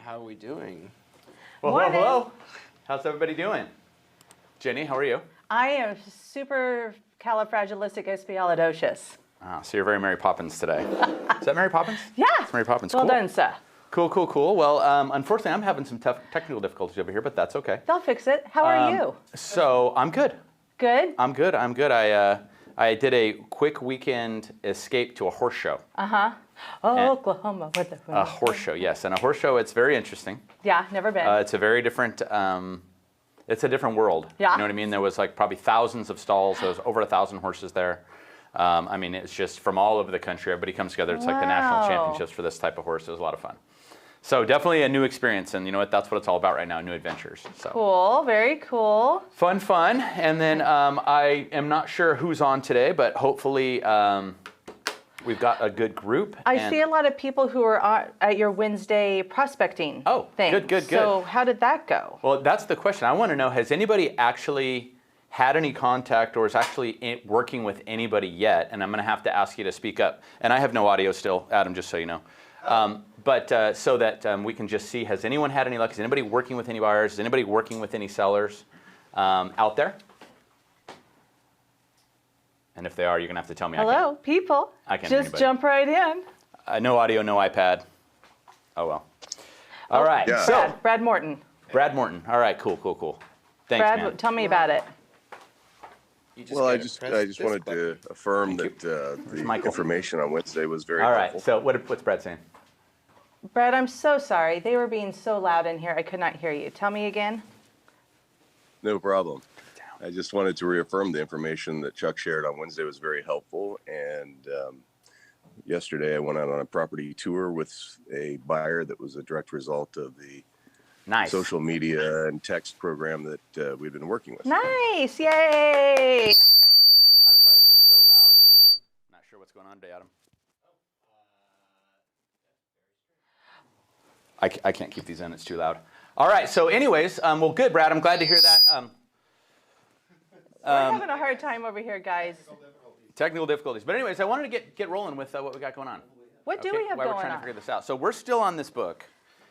How are we doing? Well, Morning. hello. How's everybody doing? Jenny, how are you? I am super califragilisticexpialidocious. Ah, so you're very Mary Poppins today. Is that Mary Poppins? Yeah. It's Mary Poppins. Well Cool. done, sir. Cool. Well, unfortunately, I'm having some tough technical difficulties over here, but that's okay. They'll fix it. How are you? So I'm good. Good? I'm good. I did a quick weekend escape to a horse show. Oklahoma with the A horse show, yes. And a horse show, it's very interesting. Yeah, never been. It's a very different, it's a different world. Yeah. You know what I mean? There was like probably thousands of stalls. There was over 1,000 horses there. I mean, it's just from all over the country. Everybody comes together. It's like the national Wow. championships for this type of horse. It was a lot of fun. So definitely a new experience. And you know what? That's what it's all about right now, new adventures. So. Cool, very cool. Fun. And then I am not sure who's on today, but hopefully we've got a good group. I see a lot of people who are at your Wednesday prospecting thing. Good. So how did that go? Well, that's the question. I want to know, has anybody actually had any contact or is actually working with anybody yet? And I'm going to have to ask you to speak up. And I have no audio still, Adam, just so you know. But so that we can just see, has anyone had any luck? Is anybody working with any buyers? Is anybody working with any sellers out there? And if they are, you're going to have to tell me. Hello, people. I can't hear Just anybody. jump right in. No audio, no iPad. Oh, well. All right. Yeah. So, Brad Morton. Brad Morton. All right, cool. Thanks, Brad, man. tell me about it. Well, I gotta just press this wanted button. to affirm that the Michael. information on Wednesday was very All right. helpful. So what's Brad saying? Brad, I'm so sorry. They were being so loud in here. I could not hear you. Tell me again. No problem. I just wanted to reaffirm the information that Chuck shared on Wednesday was very helpful. And yesterday I went out on a property tour with a buyer that was a direct result of the Nice. social media and text program that we've been working with. Nice. Yay. I'm sorry, it's just so loud. Not sure what's going on today, Adam. I can't keep these in, it's too loud. All right, so anyways, well, good, Brad. I'm glad to hear that. We're having a hard time over here, guys. Technical difficulties. But anyways, I wanted to get rolling with what we got going on. What do we have While going we're trying on? to figure this out. So we're still on this book.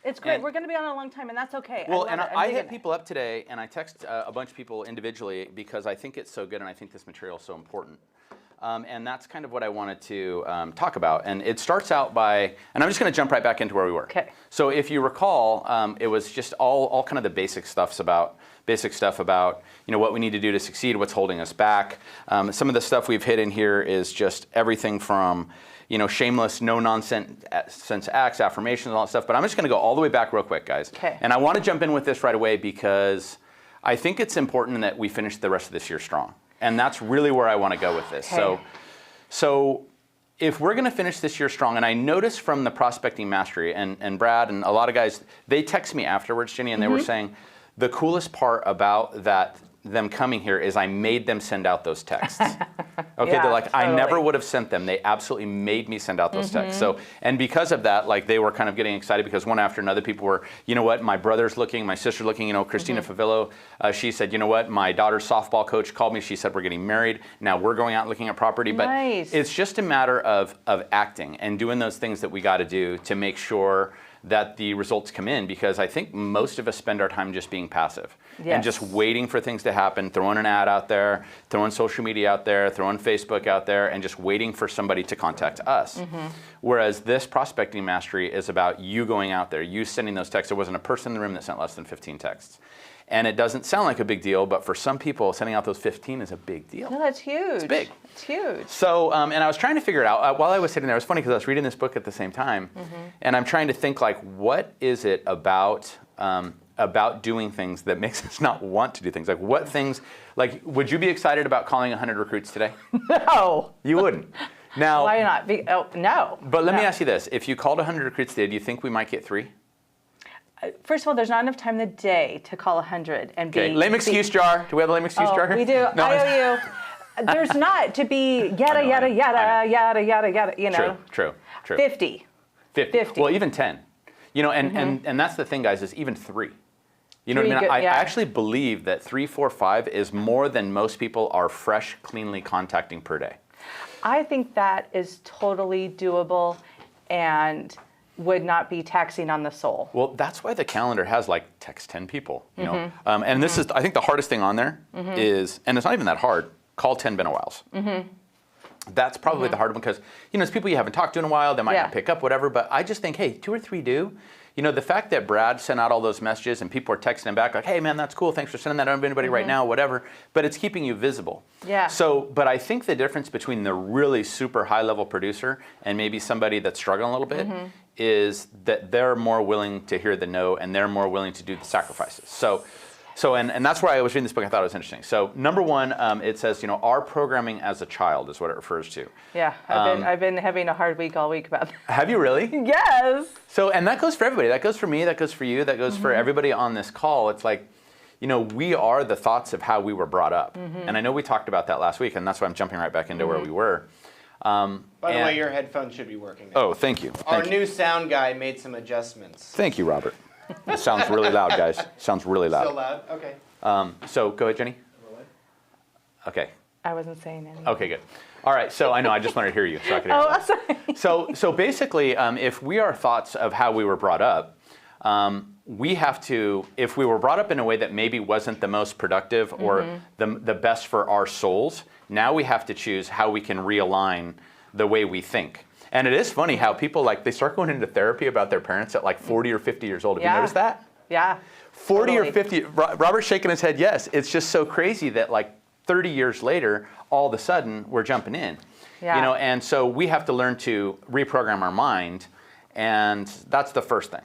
It's great. and- We're going to be on a long time, and that's okay. Well, love and it. I'm I digging hit it. people up today, and I text a bunch of people individually because I think it's so good, and I think this material is so important. And that's kind of what I wanted to talk about. And it starts out by, and I'm just going to jump right back into where we were. Okay. So if you recall, it was just all kind of the basic stuff about what we need to do to succeed, what's holding us back. Some of the stuff we've hit in here is just everything from shameless, no nonsense acts, affirmations, all that stuff. But I'm just going to go all the way back real quick, guys. Okay. And I want to jump in with this right away Okay. because I think it's important that we finish the rest of this year strong. And that's really where I want to go with this. Okay. So if we're going to finish this year strong, and I noticed from the Prospecting Mastery, and Brad and a lot of guys, they text me afterwards, Jenny, and they were saying, the coolest part about them coming here is I made them send out those texts. Okay, Yeah, they're like, I never totally. would have sent them. They absolutely made me send out those texts. So, and because of that, like they were kind of getting excited because one after another people were, you know what, my brother's looking, my sister's looking, Christina Favillo, she said, you know what, my daughter's softball coach called me, she said we're getting married, now we're going out looking at property. But Nice. it's just a matter of acting and doing those things that we got to do to make sure that the results come in, because I think most of us spend our time just being passive and just Yes. waiting for things to happen, throwing an ad out there, throwing social media out there, throwing Facebook out there, and just waiting for somebody to contact us. Whereas this Prospecting Mastery is about you going out there, you sending those texts. There wasn't a person in the room that sent less than 15 texts. And it doesn't sound like a big deal, but for some people, sending out those 15 is a big deal. No, that's huge. It's big. It's huge. So, and I was trying to figure it out while I was sitting there. It was funny because I was reading this book at the same time, and I'm trying to think like, what is it about doing things that makes us not want to do things? Like, what things? Like, would you be excited about calling 100 recruits today? No. You wouldn't. Now, Why not? No. but let me No. ask you this: if you called 100 recruits today, do you think we might get 3? First of all, there's not enough time in the day to call 100 and be. Okay, lame excuse jar. Do we have a lame excuse jar here? We do. No, I owe you. There's not to be yada, know, yada, I know. yada, yada, yada, True. 50. 50. Well, even 10. And that's the thing, guys, is even 3. You know what I mean? Good, I yeah. actually believe that 3, 4, 5 is more than most people are fresh, cleanly contacting per day. I think that is totally doable, and would not be taxing on the soul. Well, that's why the calendar has like text 10 people, you know. And this is, I think the hardest thing on there is, and it's not even that hard, call 10 been a whiles. That's probably the hard one because, you know, it's people you haven't talked to in a while, they might not pick up, whatever, but I just think, hey, 2 or 3 do. You know, the fact that Brad sent out all those messages and people are texting him back like, hey man, that's cool, thanks for sending that out to anybody right now, whatever, but it's keeping you visible. Yeah. So, but I think the difference between the really super high level producer and maybe somebody that's struggling a little bit is that they're more willing to hear the no and they're more willing to do the sacrifices. So, and that's why I was reading this book. I thought it was interesting. So, number one, it says, you know, our programming as a child is what it refers to. Yeah, I've been having a hard week all week about that. Have you really? Yes. So, and that goes for everybody. That goes for me. That goes for you. That goes for everybody on this call. It's like, you know, we are the thoughts of how we were brought up. And I know we talked about that last week, and that's why I'm jumping right back into where we were. By the way, your headphones should be working now. Oh, thank you. Our new sound guy made some adjustments. Thank you, Robert. It sounds really loud, guys. Sounds really loud. Still loud? Okay. So go ahead, Jenny. Okay. I wasn't saying anything. Okay, good. All right. So I know I just wanted to hear you, so I could hear Oh, sorry. So basically, if we are thoughts of how we were brought up, we have to, if we were brought up in a way that maybe wasn't the most productive or the best for our souls, now we have to choose how we can realign the way we think. And it is funny how people they start going into therapy about their parents at like 40 or 50 years old. Have you noticed that? Yeah. 40 totally. or 50, Robert's shaking his head, yes. It's just so crazy that like 30 years later, all of a sudden, we're jumping in. Yeah. You know, and so we have to learn to reprogram our mind, and that's the first thing.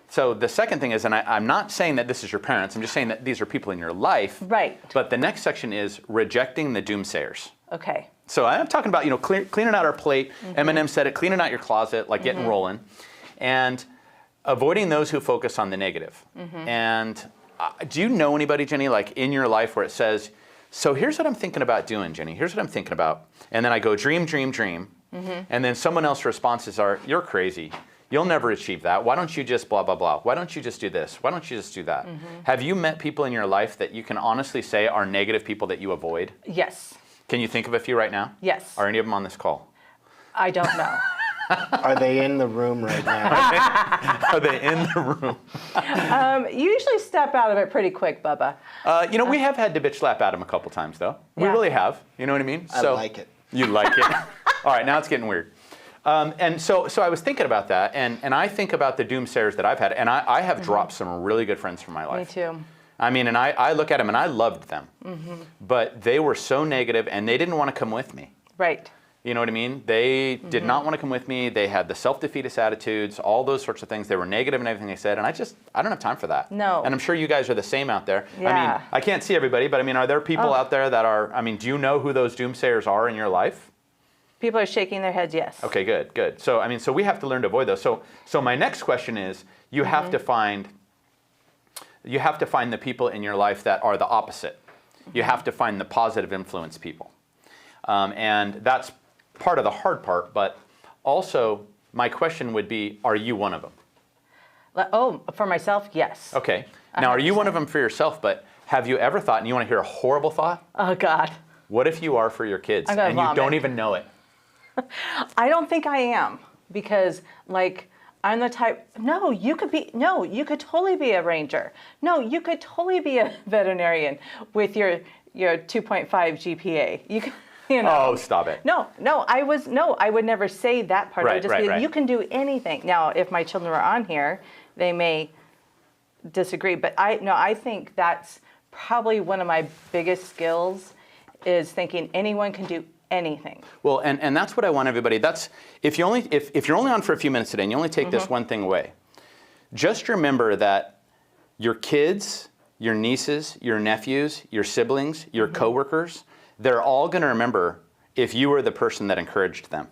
So the second thing is, and I'm not saying that this is your parents, I'm just saying that these are people in your life. Right. But the next section is rejecting the doomsayers. Okay. So I'm talking about, you know, cleaning out our plate. Eminem said it, cleaning out your closet, like getting rolling. And avoiding those who focus on the negative. And do you know anybody, Jenny, like in your life where it says, so here's what I'm thinking about doing, Jenny. Here's what I'm thinking about. And then I go, dream, dream, dream. And then someone else's responses are, you're crazy. You'll never achieve that. Why don't you just blah, blah, blah? Why don't you just do this? Why don't you just do that? Have you met people in your life that you can honestly say are negative people that you avoid? Yes. Can you think of a few right now? Yes. Are any of them on this call? I don't know. Are they in the room right now? Are they in the room? You usually step out of it pretty quick, Bubba. You know, we have had to bitch slap Adam a couple times, though. We Yeah. really have. You know what I mean? I like it. You like it? All right, now it's getting weird. And so I was thinking about that, and I think about the doomsayers that I've had, and I have dropped some really good friends from my Me life. too. I mean, and I look at them, and I loved them. But they were so negative, and they didn't want to come with me. Right. You know what I mean? They did not want to come with me. They had the self-defeatist attitudes, all those sorts of things. They were negative in everything they said, and I don't have time for that. No. And I'm sure you guys are the same out there. I Yeah. mean, I can't see everybody, but I mean, are there people out there that are, I mean, do you know who those doomsayers are in your life? People are shaking their heads, yes. Okay, good, good. So, I mean, so we have to learn to avoid those. So my next question is, you have to find the people in your life that are the opposite. You have to find the positive influence people. And that's part of the hard part, but also my question would be, are you one of them? Oh, for myself, yes. Okay. Now, are you one of them for yourself, but have you ever thought, and you want to hear a horrible thought? Oh, God. What if you are for your kids I'm gonna and you vomit. don't even know it? I don't think I am because, like, I'm the type. No, you could totally be a ranger. No, you could totally be a veterinarian with your 2.5 GPA. You could, you know. Oh, stop it. No, I would never say that part. I would just be, Right. you can do anything. Now, if my children were on here, they may disagree, but I think that's probably one of my biggest skills is thinking anyone can do anything. Well, and that's what I want everybody. That's if you're only on for a few minutes today and you only take this one thing away, just remember that your kids, your nieces, your nephews, your siblings, your coworkers, they're all going to remember if you were the person that encouraged them.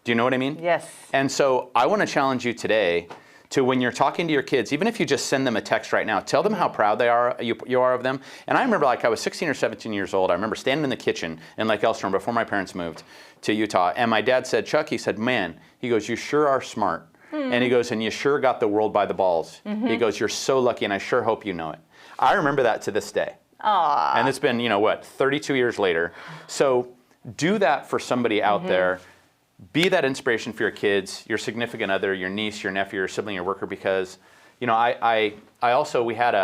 Do you know what I mean? Yes. And so I want to challenge you today to, when you're talking to your kids, even if you just send them a text right now, tell them how proud you are of them. And I remember, like, I was 16 or 17 years old. I remember standing in the kitchen in Lake Elstrom before my parents moved to Utah. And my dad said, Chuck, he said, man, he goes, you sure are smart. And he goes, and you sure got the world by the balls. He goes, you're so lucky, and I sure hope you know it. I remember that to this day. Aww. And it's been, 32 years later. So do that for somebody out there. be that inspiration for your kids, your significant other, your niece, your nephew, your sibling, your worker, because, I also, we had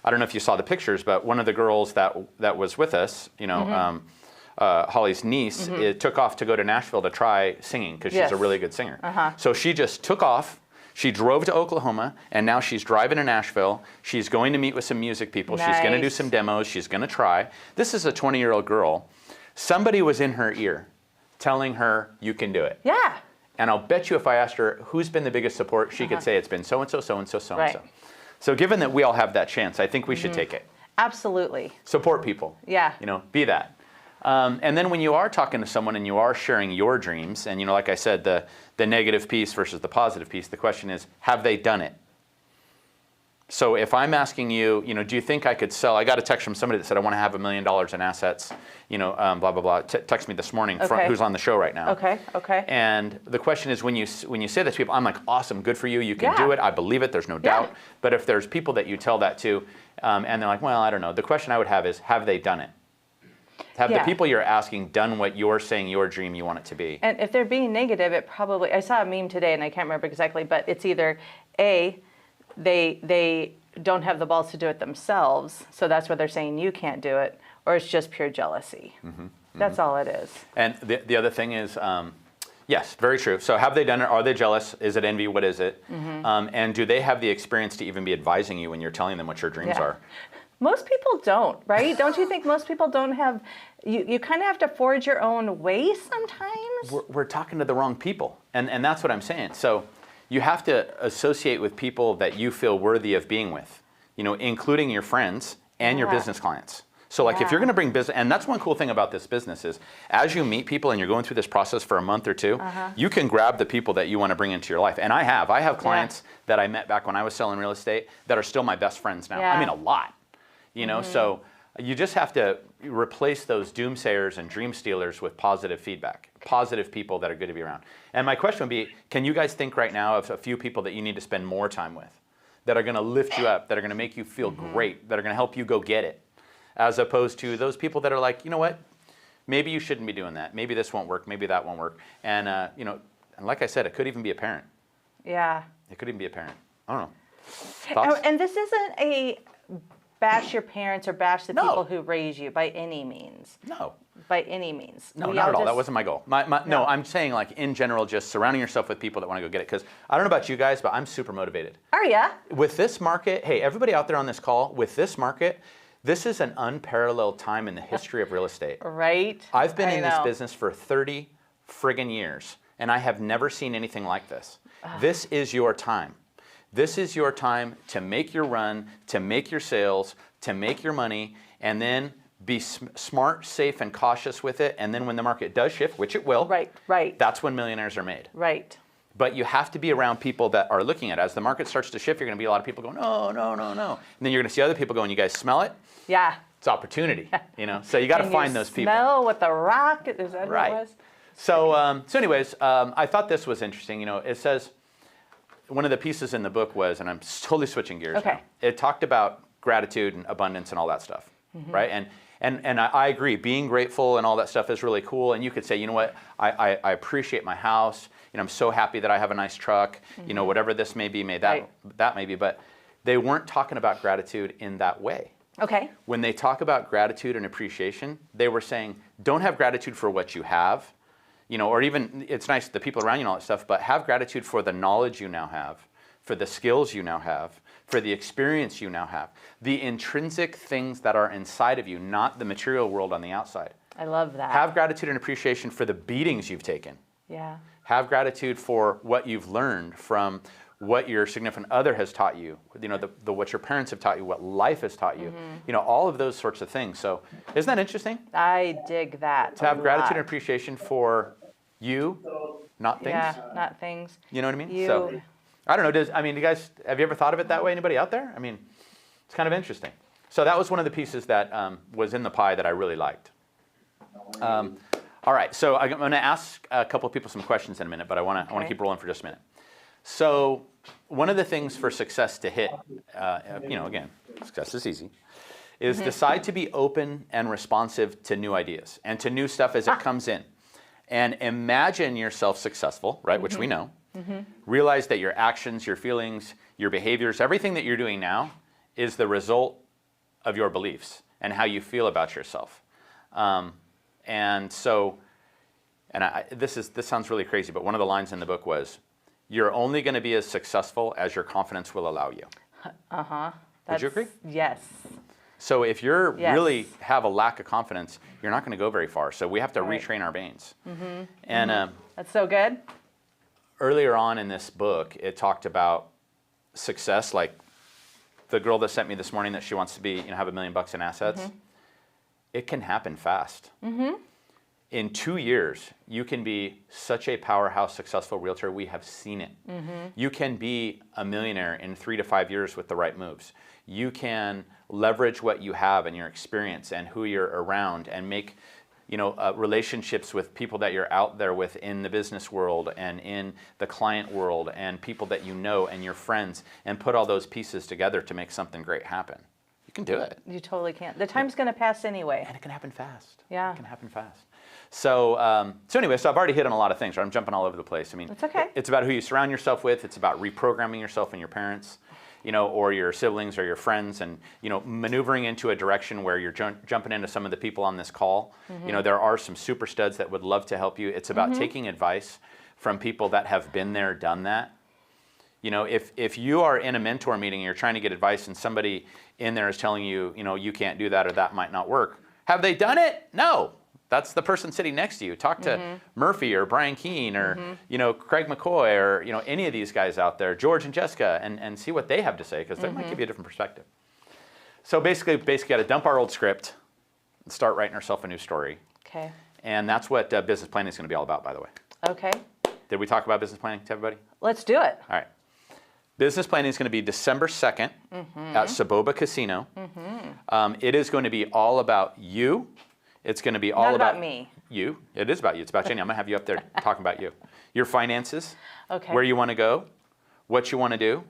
I don't know if you saw the pictures, but one of the girls that was with us, Holly's niece, it took off to go to Nashville to try singing because she's a really good singer. So she just took off. She drove to Oklahoma, and now she's driving to Nashville. She's going to meet with some music people. She's going to do some demos. She's going to try. This is a 20-year-old girl. Somebody was in her ear telling her, you can do it. Yeah. And I'll bet you if I asked her, who's been the biggest support, she could say it's been so-and-so, so-and-so, so-and-so. Right. So given that we all have that chance, I think we should take it. Absolutely. Support people. Yeah. Be that. And then when you are talking to someone and you are sharing your dreams, and like I said, the negative piece versus the positive piece, the question is, have they done it? So if I'm asking you, do you think I could sell? I got a text from somebody that said, I want to have $1 million in assets, blah, blah, blah. Text me this morning, who's on the show right now. Okay. And the question is, when you say that to people, I'm like, awesome, good for you. You can do it. I believe it. There's no doubt. But if there's people that you tell that to, and they're like, well, I don't know. The question I would have is, have they done it? Have the people you're asking done what you're saying your dream you want it to be? And if they're being negative, it probably, I saw a meme today and I can't remember exactly, but it's either A, they don't have the balls to do it themselves, so that's why they're saying you can't do it, or it's just pure jealousy. That's all it is. And the other thing is, yes, very true. So have they done it? Are they jealous? Is it envy? What is it? And do they have the experience to even be advising you when you're telling them what your dreams are? Most people don't, right? Don't you think most people don't have, you kind of have to forge your own way sometimes? We're talking to the wrong people, and that's what I'm saying. So you have to associate with people that you feel worthy of being with, including your friends and your business clients. So like if you're going to bring business, and that's one cool thing about this business is as you meet people and you're going through this process for a month or two, you can grab the people that you want to bring into your life. And I have clients that I met back when I was selling real estate that are still my best friends now. I mean, a lot, so you just have to replace those doomsayers and dream stealers with positive feedback, positive people that are good to be around. And my question would be, can you guys think right now of a few people that you need to spend more time with, that are going to lift you up, that are going to make you feel great, that are going to help you go get it, as opposed to those people that are like, you know what, maybe you shouldn't be doing that. Maybe this won't work. Maybe that won't work. And, and like I said, it could even be a parent. Yeah. It could even be a parent. I don't know. Thoughts? And this isn't a bash your parents or bash the people who raise you by any means. No. By any means. No, not at all. That wasn't my goal. No, I'm saying like in general, just surrounding yourself with people that want to go get it. Because I don't know about you guys, but I'm super motivated. Are ya? With this market, hey, everybody out there on this call, with this market, this is an unparalleled time in the history of real estate. Right? I've been in this business for 30 friggin' years, and I have never seen anything like this. This is your time. This is your time to make your run, to make your sales, to make your money, and then be smart, safe, and cautious with it. And then when the market does shift, which it will, right. That's when millionaires are made. Right. But you have to be around people that are looking at it. As the market starts to shift, you're going to be a lot of people going, no. And then you're going to see other people going, you guys smell it? Yeah. It's opportunity, So you got to find those people. Smell what the rock, is that what it was? So anyways, I thought this was interesting. It says, one of the pieces in the book was, and I'm totally switching gears now, it talked about gratitude and abundance and all that stuff, right? And I agree, being grateful and all that stuff is really cool. And you could say, you know what, I appreciate my house. I'm so happy that I have a nice truck. Whatever this may be, that may be. But they weren't talking about gratitude in that way. Okay. When they talk about gratitude and appreciation, they were saying, don't have gratitude for what you have. Or even, it's nice, the people around you and all that stuff, but have gratitude for the knowledge you now have, for the skills you now have, for the experience you now have, the intrinsic things that are inside of you, not the material world on the outside. I love that. Have gratitude and appreciation for the beatings you've taken. Yeah. Have gratitude for what you've learned from what your significant other has taught you, what your parents have taught you, what life has taught you, all of those sorts of things. So isn't that interesting? I dig that. To have gratitude and appreciation for you, not things. Yeah, not things. You know what I mean? So I don't know. You guys, have you ever thought of it that way? Anybody out there? It's kind of interesting. So that was one of the pieces that was in the pie that I really liked. All right. So I'm going to ask a couple of people some questions in a minute, but I want to keep rolling for just a minute. So one of the things for success to hit, again, success is easy, is decide to be open and responsive to new ideas and to new stuff as it comes in. and imagine yourself successful, right? Which we know. Realize that your actions, your feelings, your behaviors, everything that you're doing now is the result of your beliefs and how you feel about yourself. This sounds really crazy, but one of the lines in the book was, "You're only going to be as successful as your confidence will allow you." Would you agree? Yes. So if you're Yes. really have a lack of confidence, you're not going to go very far. So we have to Right. retrain our brains. And That's so good. earlier on in this book, it talked about success, like the girl that sent me this morning that she wants to be, have $1 million in assets. It can happen fast. In 2 years, you can be such a powerhouse, successful realtor. We have seen it. You can be a millionaire in 3 to 5 years with the right moves. You can leverage what you have and your experience and who you're around and make relationships with people that you're out there with in the business world and in the client world and people that you know and your friends, and put all those pieces together to make something great happen. You can do it. You totally can. The time's going to pass anyway. And it can happen fast. Yeah. It can happen fast. So anyway, I've already hit on a lot of things. Right? I'm jumping all over the place. I mean, That's okay. It's about who you surround yourself with. It's about reprogramming yourself and your parents, or your siblings or your friends, and maneuvering into a direction where you're jumping into some of the people on this call. There are some super studs that would love to help you. It's about taking advice from people that have been there, done that. If you are in a mentor meeting and you're trying to get advice and somebody in there is telling you, you can't do that or that might not work. Have they done it? No. That's the person sitting next to you. Talk to Murphy or Brian Keene or Craig McCoy or any of these guys out there, George and Jessica, and see what they have to say, because they might give you a different perspective. So basically got to dump our old script and start writing ourselves a new story. Okay. And that's what business planning is going to be all about, by the way. Okay. Did we talk about business planning to everybody? Let's do it. All right. Business planning is going to be December 2nd at Saboba Casino. It is going to be all about you. It's going to be all Not about me. You. It is about you. It's about Jenny. I'm going to have you up there talking about you. Your finances, Okay. where you want to go, what you want to do,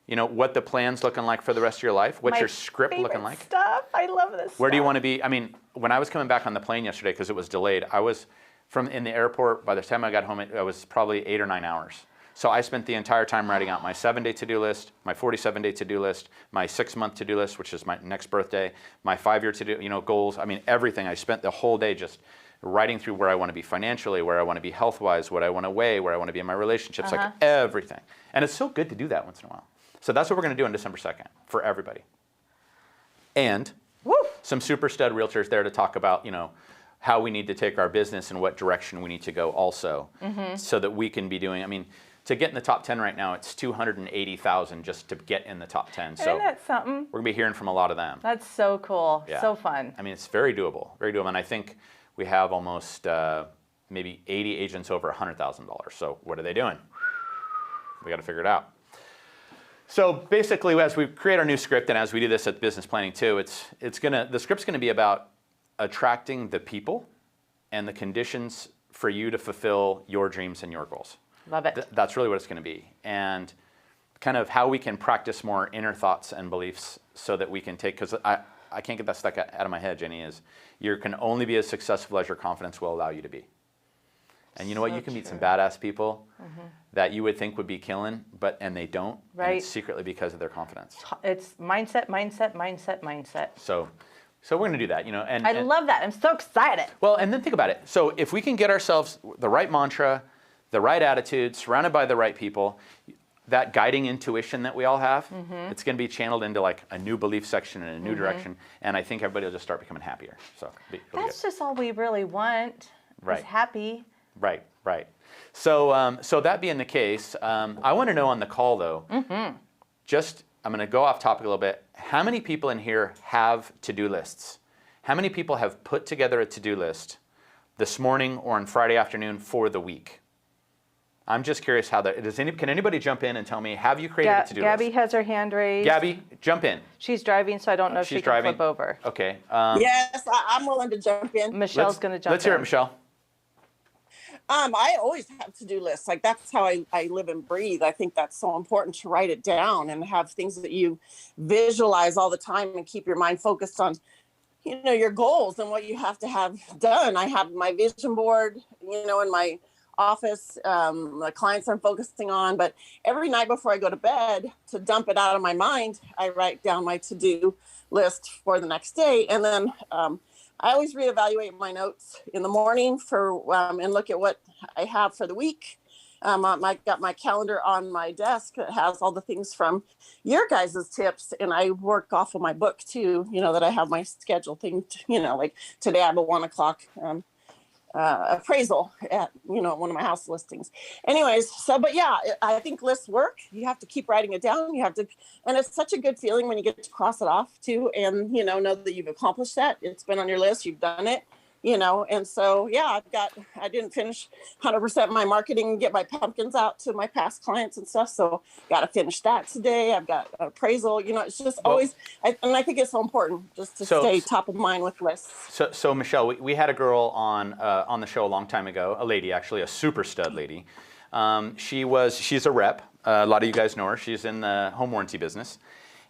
what the plan's looking like for the rest of your life, what's My your script looking favorite like. Stuff. I love this. Where do you stuff. want to be? I mean, when I was coming back on the plane yesterday, because it was delayed, I was in the airport. By the time I got home, it was probably 8 or 9 hours. So I spent the entire time writing out my 7-day to-do list, my 47-day to-do list, my 6-month to-do list, which is my next birthday, my 5-year to-do, goals. I mean, everything. I spent the whole day just writing through where I want to be financially, where I want to be health-wise, what I want to weigh, where I want to be in my relationships, like everything. And it's so good to do that once in a while. So that's what we're going to do on December 2nd for everybody. And some super stud realtors there to talk about, how we need to take our business and what direction we need to go also, so that we can be doing, to get in the top 10 right now, it's $280,000 just to get in the top 10. So Isn't that something? we're going to be hearing from a lot of them. That's so cool. Yeah. So fun. It's very doable, very doable. And I think we have almost maybe 80 agents over $100,000. So what are they doing? We got to figure it out. So basically, as we create our new script, and as we do this at business planning too, the script's going to be about attracting the people and the conditions for you to fulfill your dreams and your goals. Love it. That's really what it's going to be. And kind of how we can practice more inner thoughts and beliefs so that we can take, because I can't get that stuck out of my head, Jenny, is you can only be as successful as your confidence will allow you to be. And you know what? You can meet some badass people that you would think would be killing, and they don't. Right. And it's secretly because of their confidence. It's mindset, mindset, mindset, mindset. So we're going to do that, and I love that. I'm so excited. Well, and then think about it. So if we can get ourselves the right mantra, the right attitude, surrounded by the right people, that guiding intuition that we all have, it's going to be channeled into like a new belief section and a new direction, and I think everybody will just start becoming happier. So it'll That's just all we really want. Right. Is happy. Right. So that being the case, I want to know on the call though, I'm going to go off topic a little bit. How many people in here have to-do lists? How many people have put together a to-do list this morning or on Friday afternoon for the week? I'm just curious how that, can anybody jump in and tell me, have you created a to-do Gabby list? has her hand raised. Gabby, jump in. She's driving, so I don't know if she can driving. flip over. Okay. Yes, I'm willing to jump in. Michelle's going to jump in. Let's hear it, Michelle. I always have to-do lists. Like that's how I live and breathe. I think that's so important to write it down and have things that you visualize all the time and keep your mind focused on your goals and what you have to have done. I have my vision board, in my office, the clients I'm focusing on, but every night before I go to bed, to dump it out of my mind, I write down my to-do list for the next day. And then I always reevaluate my notes in the morning and look at what I have for the week. I got my calendar on my desk that has all the things from your guys' tips, and I work off of my book too, that I have my schedule thing, like today I have a 1:00 appraisal at, one of my house listings. Anyways, but yeah, I think lists work. You have to keep writing it down. And it's such a good feeling when you get to cross it off too, and, know that you've accomplished that. It's been on your list. You've done it. And so, yeah, I didn't finish 100% my marketing and get my pumpkins out to my past clients and stuff. So got to finish that today. I've got appraisal, it's just always, and I think it's so important just to stay top of mind with lists. So Michelle, we had a girl on the show a long time ago, a lady, actually, a super stud lady. She's a rep. A lot of you guys know her. She's in the home warranty business.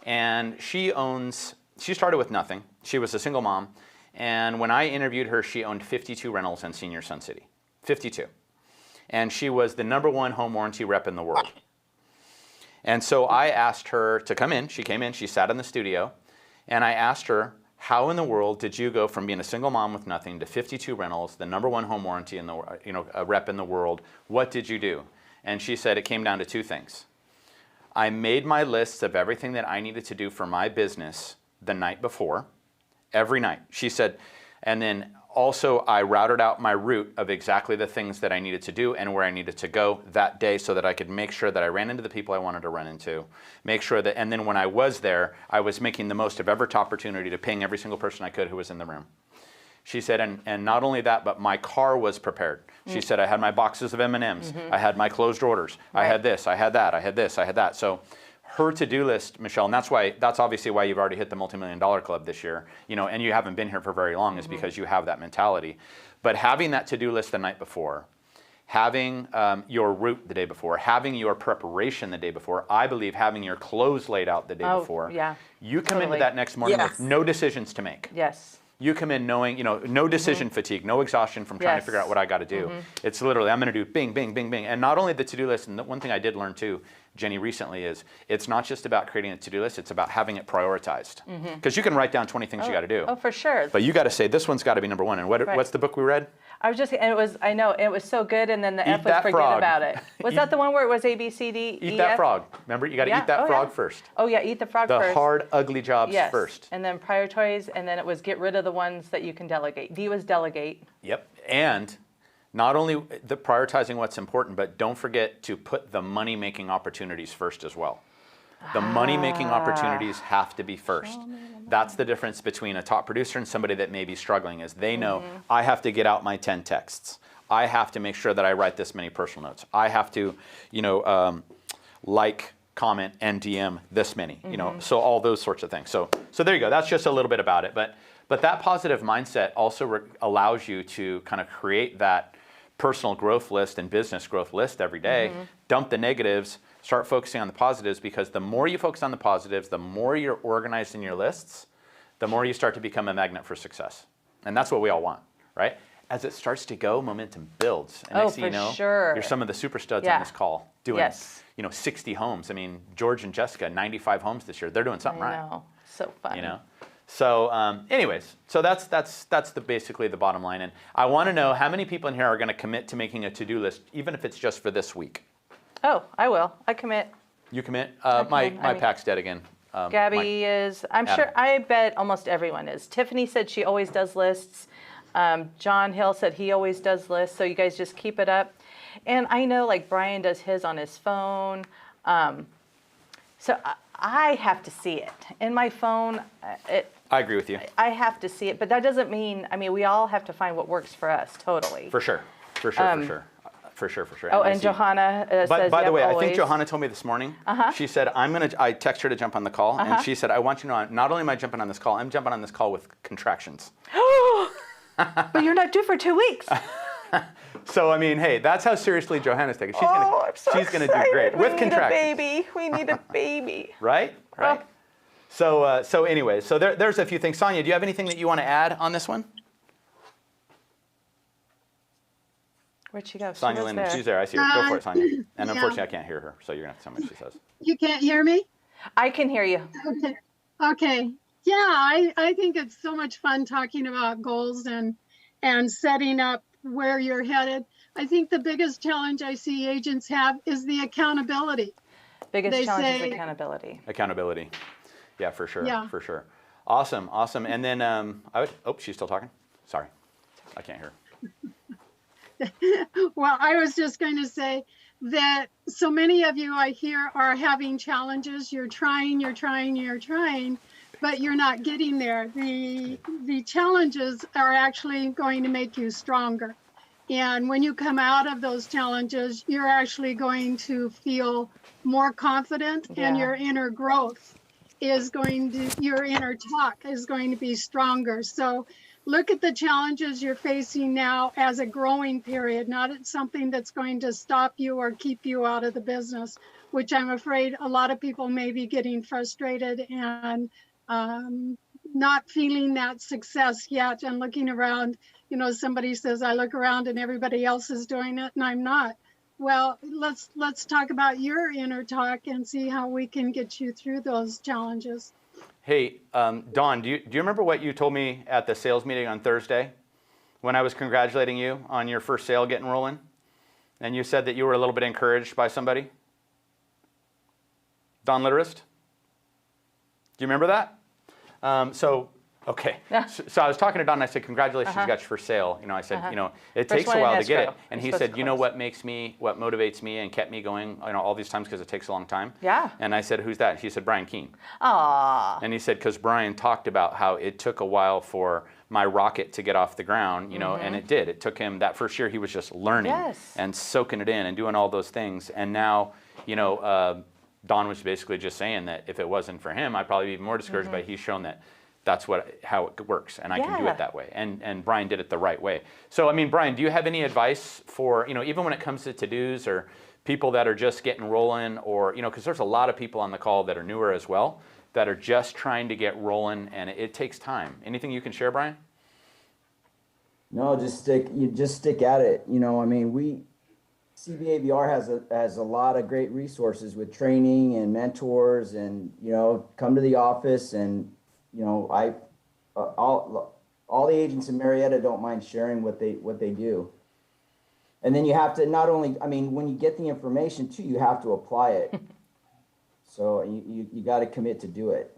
And she started with nothing. She was a single mom. And when I interviewed her, she owned 52 rentals in Senior Sun City. 52. And she was the #1 home warranty rep in the world. And so I asked her to come in. She came in. She sat in the studio. And I asked her, how in the world did you go from being a single mom with nothing to 52 rentals, the #1 home warranty in the, a rep in the world? What did you do? And she said it came down to 2 things. I made my lists of everything that I needed to do for my business the night before. Every night, she said, and then also I routed out my route of exactly the things that I needed to do and where I needed to go that day so that I could make sure that I ran into the people I wanted to run into, make sure that, and then when I was there, I was making the most of every opportunity to ping every single person I could who was in the room. She said, and not only that, but my car was prepared. She said, I had my boxes of M&Ms, I had my closed orders, I had this, I had that, I had this, I had that. So her to-do list, Michelle, and that's obviously why you've already hit the multi-million-dollar club this year, and you haven't been here for very long, is because you have that mentality. But having that to-do list the night before, having your route the day before, having your preparation the day before, I believe having your clothes laid out the day before, you come into that next morning with no decisions to make. Yes. You come in knowing, no decision fatigue, no exhaustion from trying to figure out what I got to do. It's literally, I'm going to do bing, bing, bing, bing. And not only the to-do list, and the one thing I did learn too, Jenny, recently is it's not just about creating a to-do list, it's about having it prioritized. Because you can write down 20 things you got to do. Oh, for sure. But you got to say, this one's got to be #1. And what's the book we read? And it was so good, and then the F was forget about it. Was that the one where it was A, B, C, D, E, Eat that F? frog. Remember, you got to eat that frog first. Oh, yeah, eat the frog first. The hard, ugly jobs first. And then prioritize, and then it was get rid of the ones that you can delegate. D was delegate. Yep. And not only the prioritizing what's important, but don't forget to put the money-making opportunities first as well. The money-making opportunities have to be first. That's the difference between a top producer and somebody that may be struggling, is they know, I have to get out my 10 texts. I have to make sure that I write this many personal notes. I have to, like, comment, and DM this many. So all those sorts of things. So there you go. That's just a little bit about it. But that positive mindset also allows you to kind of create that personal growth list and business growth list every day. Dump the negatives, start focusing on the positives, because the more you focus on the positives, the more you're organized in your lists, the more you start to become a magnet for success. And that's what we all want, right? As it starts to go, momentum builds. And next thing you know, you're some of the super studs on this call doing 60 homes. I mean, George and Jessica, 95 homes this year. They're doing something right. I know. So fun. So anyways, so that's basically the bottom line. And I want to know how many people in here are going to commit to making a to-do list, even if it's just for this week. Oh, I will. I commit. You commit? My pack's dead again. Gabby is. I'm sure. I bet almost everyone is. Tiffany said she always does lists. John Hill said he always does lists. So you guys just keep it up. And I know, like, Brian does his on his phone. So I have to see it in my phone. I agree with you. I have to see it, but that doesn't mean. I mean, we all have to find what works for us. Totally. For sure. Oh, and Johanna says, by the way, always. I think Johanna told me this morning. She said, I text her to jump on the call, and she said, I want you to know, not only am I jumping on this call, I'm jumping on this call with contractions. But you're not due for 2 weeks. So I mean, hey, that's how seriously Johanna's taking. She's gonna do great with contractions. We need a baby. Right. So anyway, so there's a few things. Sonia, do you have anything that you want to add on this one? Where'd she go? Sonia Linden, she's there. I see her. Go for it, Sonia. And unfortunately, I can't hear her, so you're going to have to tell me what she says. You can't hear me? I can hear you. Okay. Okay. Yeah, I think it's so much fun talking about goals and setting up where you're headed. I think the biggest challenge I see agents have is the accountability. Biggest challenge is accountability. Accountability. Yeah, for sure. Yeah. For sure. Awesome. And then she's still talking. Sorry. I can't hear. Well, I was just going to say that so many of you I hear are having challenges. You're trying, but you're not getting there. The challenges are actually going to make you stronger. And when you come out of those challenges, you're actually going to feel more confident, and your inner growth your inner talk is going to be stronger. So look at the challenges you're facing now as a growing period, not as something that's going to stop you or keep you out of the business, which I'm afraid a lot of people may be getting frustrated and not feeling that success yet and looking around. You know, somebody says, I look around and everybody else is doing it and I'm not. Well, let's talk about your inner talk and see how we can get you through those challenges. Hey, Dawn, do you remember what you told me at the sales meeting on Thursday when I was congratulating you on your first sale getting rolling? And you said that you were a little bit encouraged by somebody? Dawn Litterist? Do you remember that? Okay. So I was talking to Don and I said, congratulations, you got your first sale. You know, I said, it First takes one a in while to get it. escrow. And You're he said, supposed you to know close. what motivates me and kept me going, all these times because it takes a long time? Yeah. And I said, who's that? He said, Brian Keene. Aww. And he said, because Brian talked about how it took a while for my rocket to get off the ground, and it did. It took him, that first year he was just learning and soaking it in and doing all those things. And now, Don was basically just saying that if it wasn't for him, I'd probably be even more discouraged, but he's shown that that's how it works, and I can do it that way. And Brian did it the right way. So, I mean, Brian, do you have any advice for, even when it comes to to-dos or people that are just getting rolling, or, because there's a lot of people on the call that are newer as well, that are just trying to get rolling, and it takes time. Anything you can share, Brian? No, just stick at it. CBAVR has a lot of great resources with training and mentors, and come to the office, and all the agents in Marietta don't mind sharing what they do. And then you have to not only, when you get the information too, you have to apply it. So you got to commit to do it.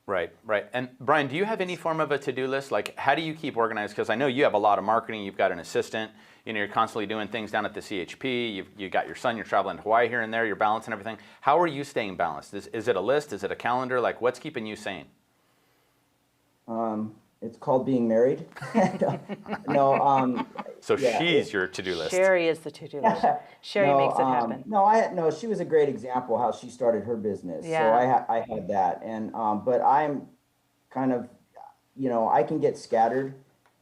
Right. And Brian, do you have any form of a to-do list? Like, how do you keep organized? Because I know you have a lot of marketing. You've got an assistant. You're constantly doing things down at the CHP. You've got your son. You're traveling to Hawaii here and there. You're balancing everything. How are you staying balanced? Is it a list? Is it a calendar? Like, what's keeping you sane? It's called being married. So she's your to-do list. Sherry is the to-do list. Sherry makes it happen. She was a great example how she started her business. Yeah. So I had that, and but I'm kind of, I can get scattered,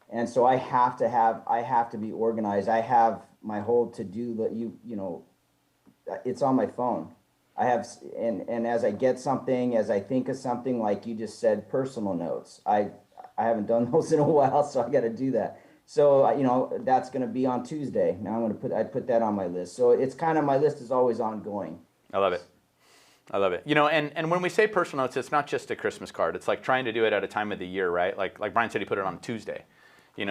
and so I have to be organized. I have my whole to-do it's on my phone. I have, and as I get something, as I think of something, like you just said, personal notes. I haven't done those in a while, so I got to do that. So, that's going to be on Tuesday. Now I put that on my list. So it's kind of, my list is always ongoing. I love it. And when we say personal notes, it's not just a Christmas card. It's like trying to do it at a time of the year, right? Like Brian said, he put it on Tuesday.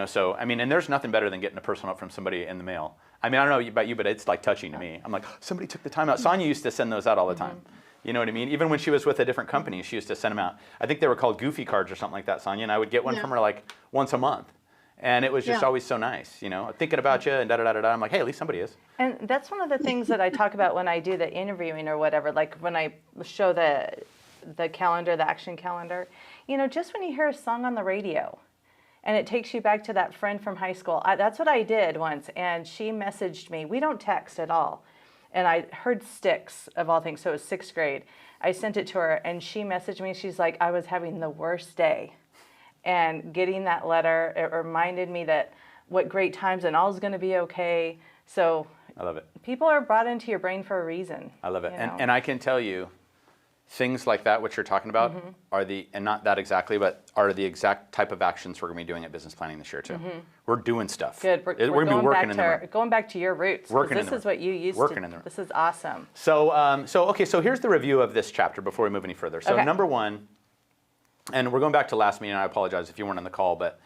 So, and there's nothing better than getting a personal note from somebody in the mail. I don't know about you, but it's like touching to me. I'm like, somebody took the time out. Sonia used to send those out all the time. You know what I mean? Even when she was with a different company, she used to send them out. I think they were called Goofy cards or something like that, Sonia, and I would get one from her like once a month. And it was just always so nice, thinking about you and da-da-da-da-da. I'm like, hey, at least somebody is. And that's one of the things that I talk about when I do the interviewing or whatever, like when I show the calendar, the action calendar. Just when you hear a song on the radio and it takes you back to that friend from high school. That's what I did once, and she messaged me. We don't text at all. And I heard Styx, of all things, so it was 6th grade. I sent it to her, and she messaged me. She's like, I was having the worst day. And getting that letter, it reminded me that what great times and all's going to be okay. So I love it. People are brought into your brain for a reason. I love it. And I can tell you, things like that, which you're talking about, are and not that exactly, but are the exact type of actions we're going to be doing at business planning this year too. We're doing stuff. Good. We're going to be working in the room. going back to your roots. 'Cause Working in this the is what you used Working to. in the room. This is awesome. So here's the review of this chapter before we move any further. So Okay. number one, and we're going back to last meeting, and I apologize if you weren't on the call, but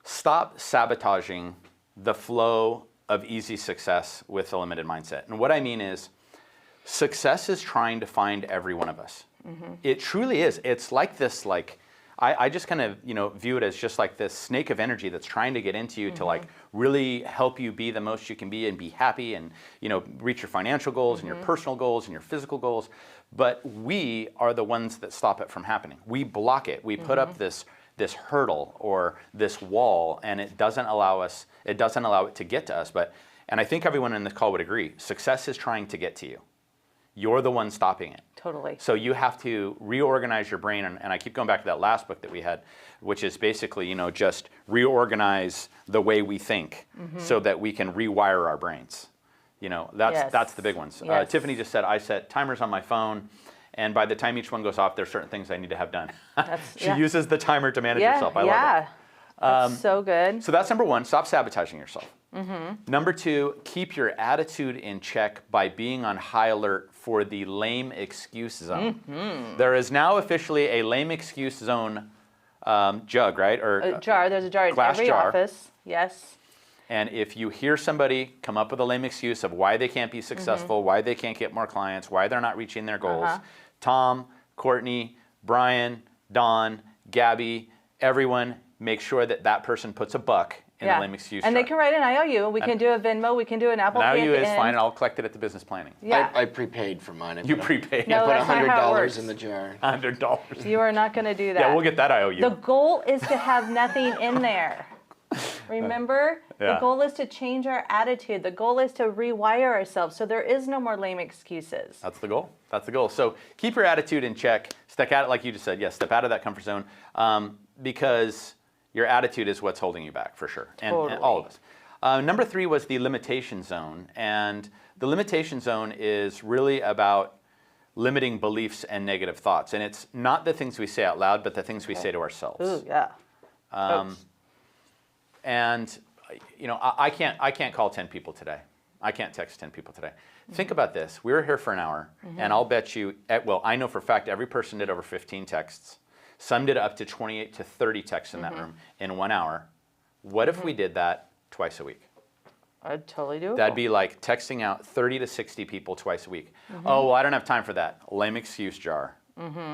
stop sabotaging the flow of easy success with a limited mindset. And what I mean is, success is trying to find every one of us. It truly is. It's like this, I just kind of, view it as just like this snake of energy that's trying to get into you to really help you be the most you can be and be happy and, reach your financial goals and your personal goals and your physical goals. But we are the ones that stop it from happening. We block it. We put up this hurdle or this wall, and it doesn't allow it to get to us. And I think everyone in this call would agree, success is trying to get to you. You're the one stopping it. Totally. So you have to reorganize your brain, and I keep going back to that last book that we had, which is basically, just reorganize the way we think so that we can rewire our brains. That's the big ones. Yes. Tiffany just said, I set timers on my phone, and by the time each one goes off, there's certain things I need to have done. She uses the timer to manage herself. I love it. That's so good. So that's number one, stop sabotaging yourself. Number two, keep your attitude in check by being on high alert for the lame excuse zone. There is now officially a lame excuse zone jug, right? Or A jar. There's a jar in glass every jar. office. Yes. And if you hear somebody come up with a lame excuse of why they can't be successful, why they can't get more clients, why they're not reaching their goals, Tom, Courtney, Brian, Don, Gabby, everyone, make sure that person puts a buck in the lame excuse And jar. they can write an IOU. We can do a Venmo. We can do an Apple An Pay. IOU at the is fine, end. and I'll collect it at the business planning. Yeah. I prepaid for mine. You prepaid. No, Put that's not how it $100 works. in the jar. $100. You are not going to do that. Yeah, we'll get that IOU. The goal is to have nothing in there. Remember? Yeah. The goal is to change our attitude. The goal is to rewire ourselves so there is no more lame excuses. That's the goal. That's the goal. So keep your attitude in check. Step out, like you just said, yes, step out of that comfort zone because your attitude is what's holding you back for sure. And all of us. Number three was the limitation zone. And the limitation zone is really about limiting beliefs and negative thoughts. And it's not the things we say out loud, but the things we say to ourselves. Ooh, yeah. And I can't call 10 people today. I can't text 10 people today. Think about this. We were here for an hour, and I'll bet you, I know for a fact every person did over 15 texts. Some did up to 28 to 30 texts in that room in 1 hour. What if we did that twice a week? I'd totally do it. That'd be like texting out 30 to 60 people twice a week. Oh, well, I don't have time for that. Lame excuse jar.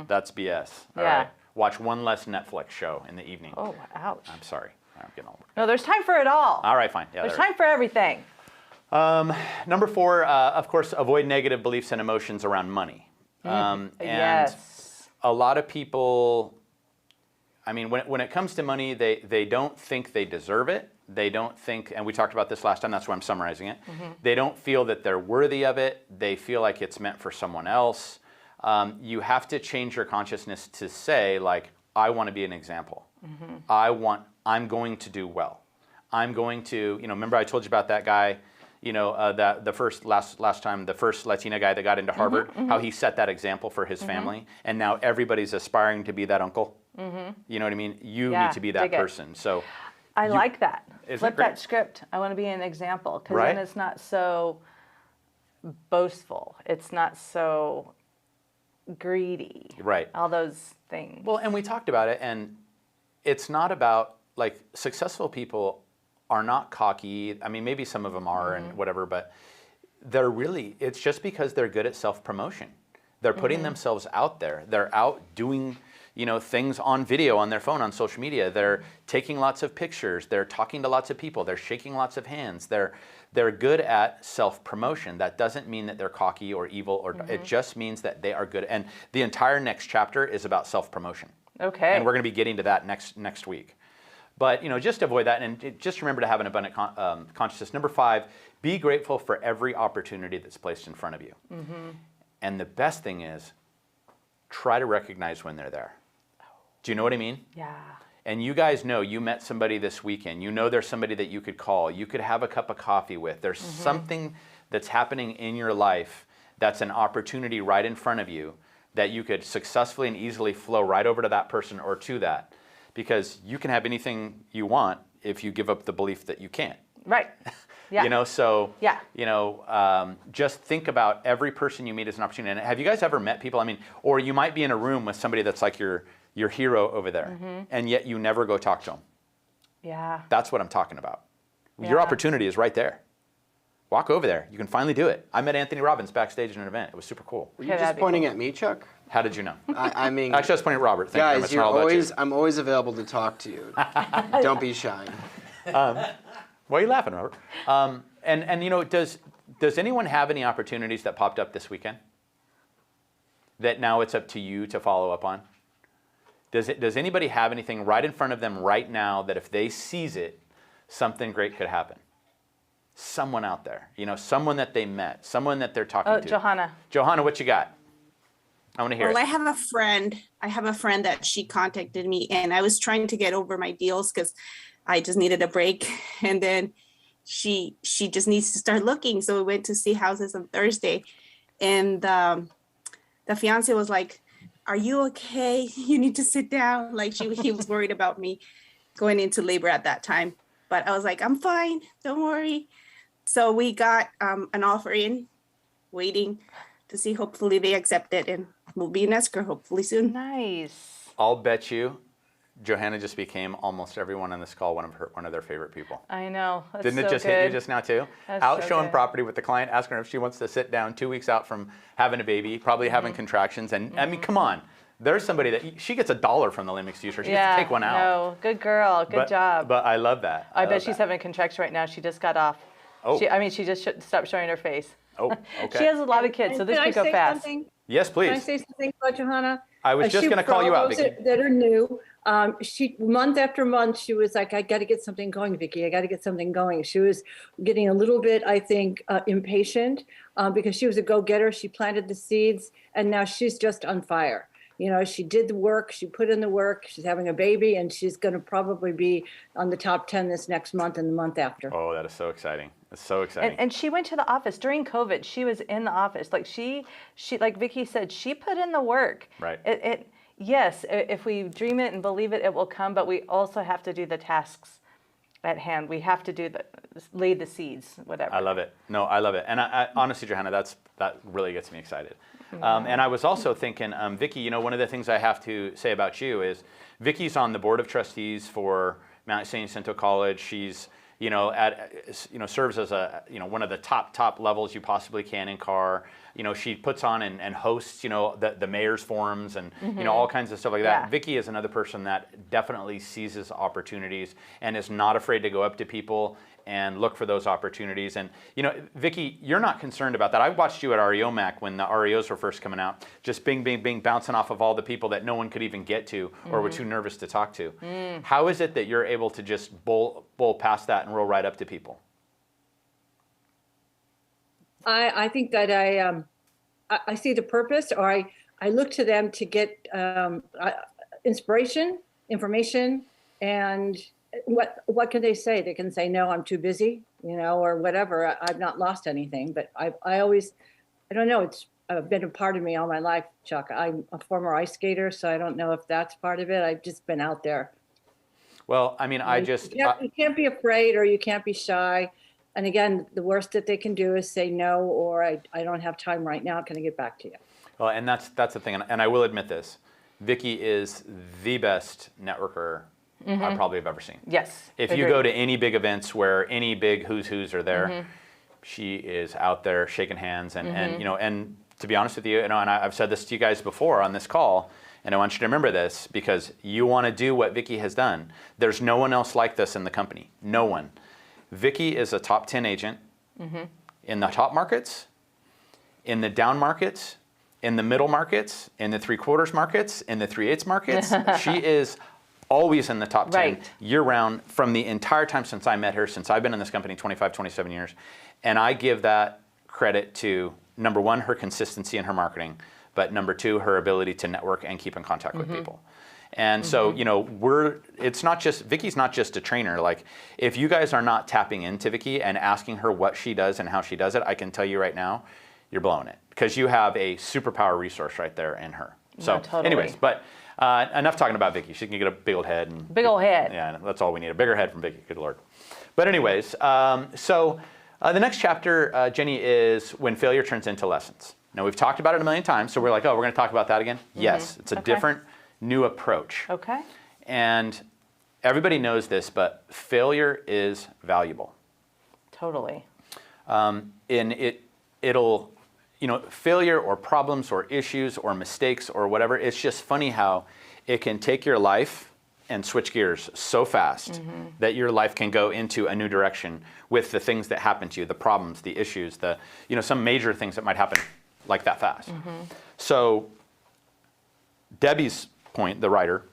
That's BS. All right. Watch one less Netflix show in the evening. Oh, ouch. I'm sorry. I'm getting all. No, there's time for it all. All right, fine. Yeah, There's time for everything. Number four, of course, avoid negative beliefs and emotions around money. And Yes. a lot of people, I mean, when it comes to money, they don't think they deserve it. They don't think, and we talked about this last time, that's why I'm summarizing it. They don't feel that they're worthy of it. They feel like it's meant for someone else. You have to change your consciousness to say, like, I want to be an example. I'm going to do well. I'm going to, remember I told you about that guy, that the first Latina guy that got into Harvard, how he set that example for his family, and now everybody's aspiring to be that uncle. You know what I mean? You need to be that person. So I like that. Isn't Flip it great? that script. I want to be an example because Right? then it's not so boastful. It's not so greedy. Right. All those things. Well, and we talked about it, and it's not about, like, successful people are not cocky. I mean, maybe some of them are and whatever, but they're really, it's just because they're good at self-promotion. They're putting themselves out there. They're out doing, things on video, on their phone, on social media. They're taking lots of pictures. They're talking to lots of people. They're shaking lots of hands. They're good at self-promotion. That doesn't mean that they're cocky or evil, or it just means that they are good. And the entire next chapter is about self-promotion. Okay. And we're going to be getting to that next week. But just avoid that, and just remember to have an abundant consciousness. Number 5, be grateful for every opportunity that's placed in front of you. And the best thing is, try to recognize when they're there. Do you know what I mean? Yeah. And you guys know you met somebody this weekend. You know there's somebody that you could call. You could have a cup of coffee with. There's something that's happening in your life that's an opportunity right in front of you that you could successfully and easily flow right over to that person or to that, because you can have anything you want if you give up the belief that you can't. Right. Yeah. You know, so, Yeah. you know, just think about every person you meet as an opportunity. And have you guys ever met people, I mean, or you might be in a room with somebody that's like your hero over there, and yet you never go talk to them. Yeah. That's what I'm talking about. Yeah. Your opportunity is right there. Walk over there. You can finally do it. I met Anthony Robbins backstage at an event. It was super cool. Were you Okay, just that'd be pointing cool. at me, Chuck? How did you know? I mean, Actually, I was pointing at Robert. Thank you very much. guys, It's not all about you. I'm always available to talk to you. Don't be shy. Why are you laughing, Robert? And you know, does anyone have any opportunities that popped up this weekend that now it's up to you to follow up on? Does anybody have anything right in front of them right now that if they seize it, something great could happen? Someone out there, you know, someone that they met, someone that they're talking Oh, to. Johanna. Johanna, what you got? I want to hear Well, it. I have a friend. that she contacted me, and I was trying to get over my deals because I just needed a break. And then she just needs to start looking. So we went to see houses on Thursday, and the fiance was like, "Are you okay? You need to sit down." Like he was worried about me going into labor at that time, but I was like, "I'm fine. Don't worry." So we got an offer in, waiting to see. Hopefully they accept it, and we'll be in escrow hopefully soon. Nice. I'll bet you Johanna just became almost everyone on this call one of their favorite people. I know. That's Didn't it so just good. hit you just now too? That's Out so showing good. property with the client, asking her if she wants to sit down 2 weeks out from having a baby, probably having Mm-hmm. contractions. And I mean, come on. There's somebody that she gets $1 from the Limix user. She gets to take one out. No, good girl. Good job. But I love that. I bet love she's that. having a contraction right now. She just got off. Oh. She just stopped showing her face. Oh, okay. She has a lot of kids, so this Can could I go say fast. something? Yes, Can I please. say something about Johanna? I was just going to call you out, Vicky. Vicky. That are new. She month after month, she was like, "I got to get something going, Vicky. I got to get something going." She was getting a little bit, I think, impatient because she was a go-getter. She planted the seeds, and now she's just on fire. You know, she did the work. She put in the work. She's having a baby, and she's going to probably be on the top 10 this next month and the month after. Oh, that is so exciting. It's so exciting. And she went to the office during COVID. She was in the office. Like she like Vicky said, she put in the work. Right. Yes, if we dream it and believe it, it will come. But we also have to do the tasks at hand. We have to lay the seeds, whatever. I love it. No, I love it. And I honestly, Johanna, that really gets me excited. And I was also thinking, Vicky, you know, one of the things I have to say about you is Vicky's on the board of trustees for Mount St. Jacinto College. She's, you know, serves as one of the top levels you possibly can in CAR. You know, she puts on and hosts, you know, the mayor's forums and, you know, all kinds of stuff like that. Yeah. Vicky is another person that definitely seizes opportunities and is not afraid to go up to people and look for those opportunities. And, you know, Vicky, you're not concerned about that. I watched you at REO Mac when the REOs were first coming out, just bing, bouncing off of all the people that no one could even get to or were too nervous to talk to. How is it that you're able to just bowl past that and roll right up to people? I think that I see the purpose, or I look to them to get inspiration, information, and what can they say? They can say, "No, I'm too busy," you know, or whatever. I've not lost anything, but I don't know. It's been a part of me all my life, Chuck. I'm a former ice skater, so I don't know if that's part of it. I've just been out there. Well, I mean, You can't be afraid, or you can't be shy. And again, the worst that they can do is say no, or I don't have time right now. Can I get back to you? Well, and that's the thing, and I will admit this. Vicky is the best networker I probably have ever seen. Yes. If you agreed. go to any big events where any big who's are there, she is out there shaking hands and you know, and to be honest with you, you know, and I've said this to you guys before on this call, and I want you to remember this because you want to do what Vicky has done. There's no one else like this in the company. No one. Vicky is a top 10 agent in the top markets, in the down markets, in the middle markets, in the 3/4 markets, in the 3/8 markets. She is always in the top 10 Right. year round from the entire time since I met her, since I've been in this company 25, 27 years. And I give that credit to, number one, her consistency in her marketing, but number two, her ability to network and keep in contact with people. And so, you know, it's not just, Vicky's not just a trainer. Like, if you guys are not tapping into Vicky and asking her what she does and how she does it, I can tell you right now, you're blowing it. because you have a superpower resource right there in her. So, No, totally. anyways, but enough talking about Vicky. She can get a big old head. And Big old head. Yeah, that's all we need. A bigger head from Vicky. Good Lord. But anyways, so the next chapter, Jenny, is when failure turns into lessons. Now, we've talked about it a million times, so we're like, oh, we're going to talk about that again? Yes, it's a different, new approach. Okay. And everybody knows this, but failure is valuable. Totally. It'll, failure or problems or issues or mistakes or whatever, it's just funny how it can take your life and switch gears so fast that your life can go into a new direction with the things that happen to you, the problems, the issues, some major things that might happen like that fast. So Debbie's point, the writer,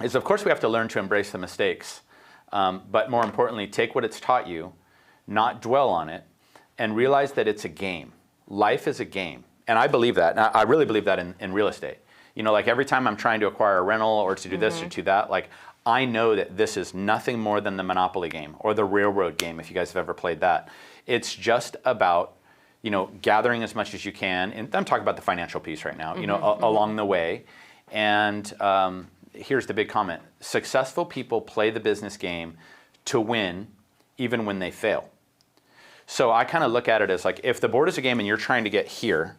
is of course we have to learn to embrace the mistakes, but more importantly, take what it's taught you, not dwell on it, and realize that it's a game. Life is a game. And I believe that. And I really believe that in real estate. Like every time I'm trying to acquire a rental or to do this or to that, like I know that this is nothing more than the Monopoly game or the railroad game, if you guys have ever played that. It's just about, gathering as much as you can. And I'm talking about the financial piece right now, along the way. And here's the big comment. Successful people play the business game to win even when they fail. So I kind of look at it as like, if the board is a game and you're trying to get here,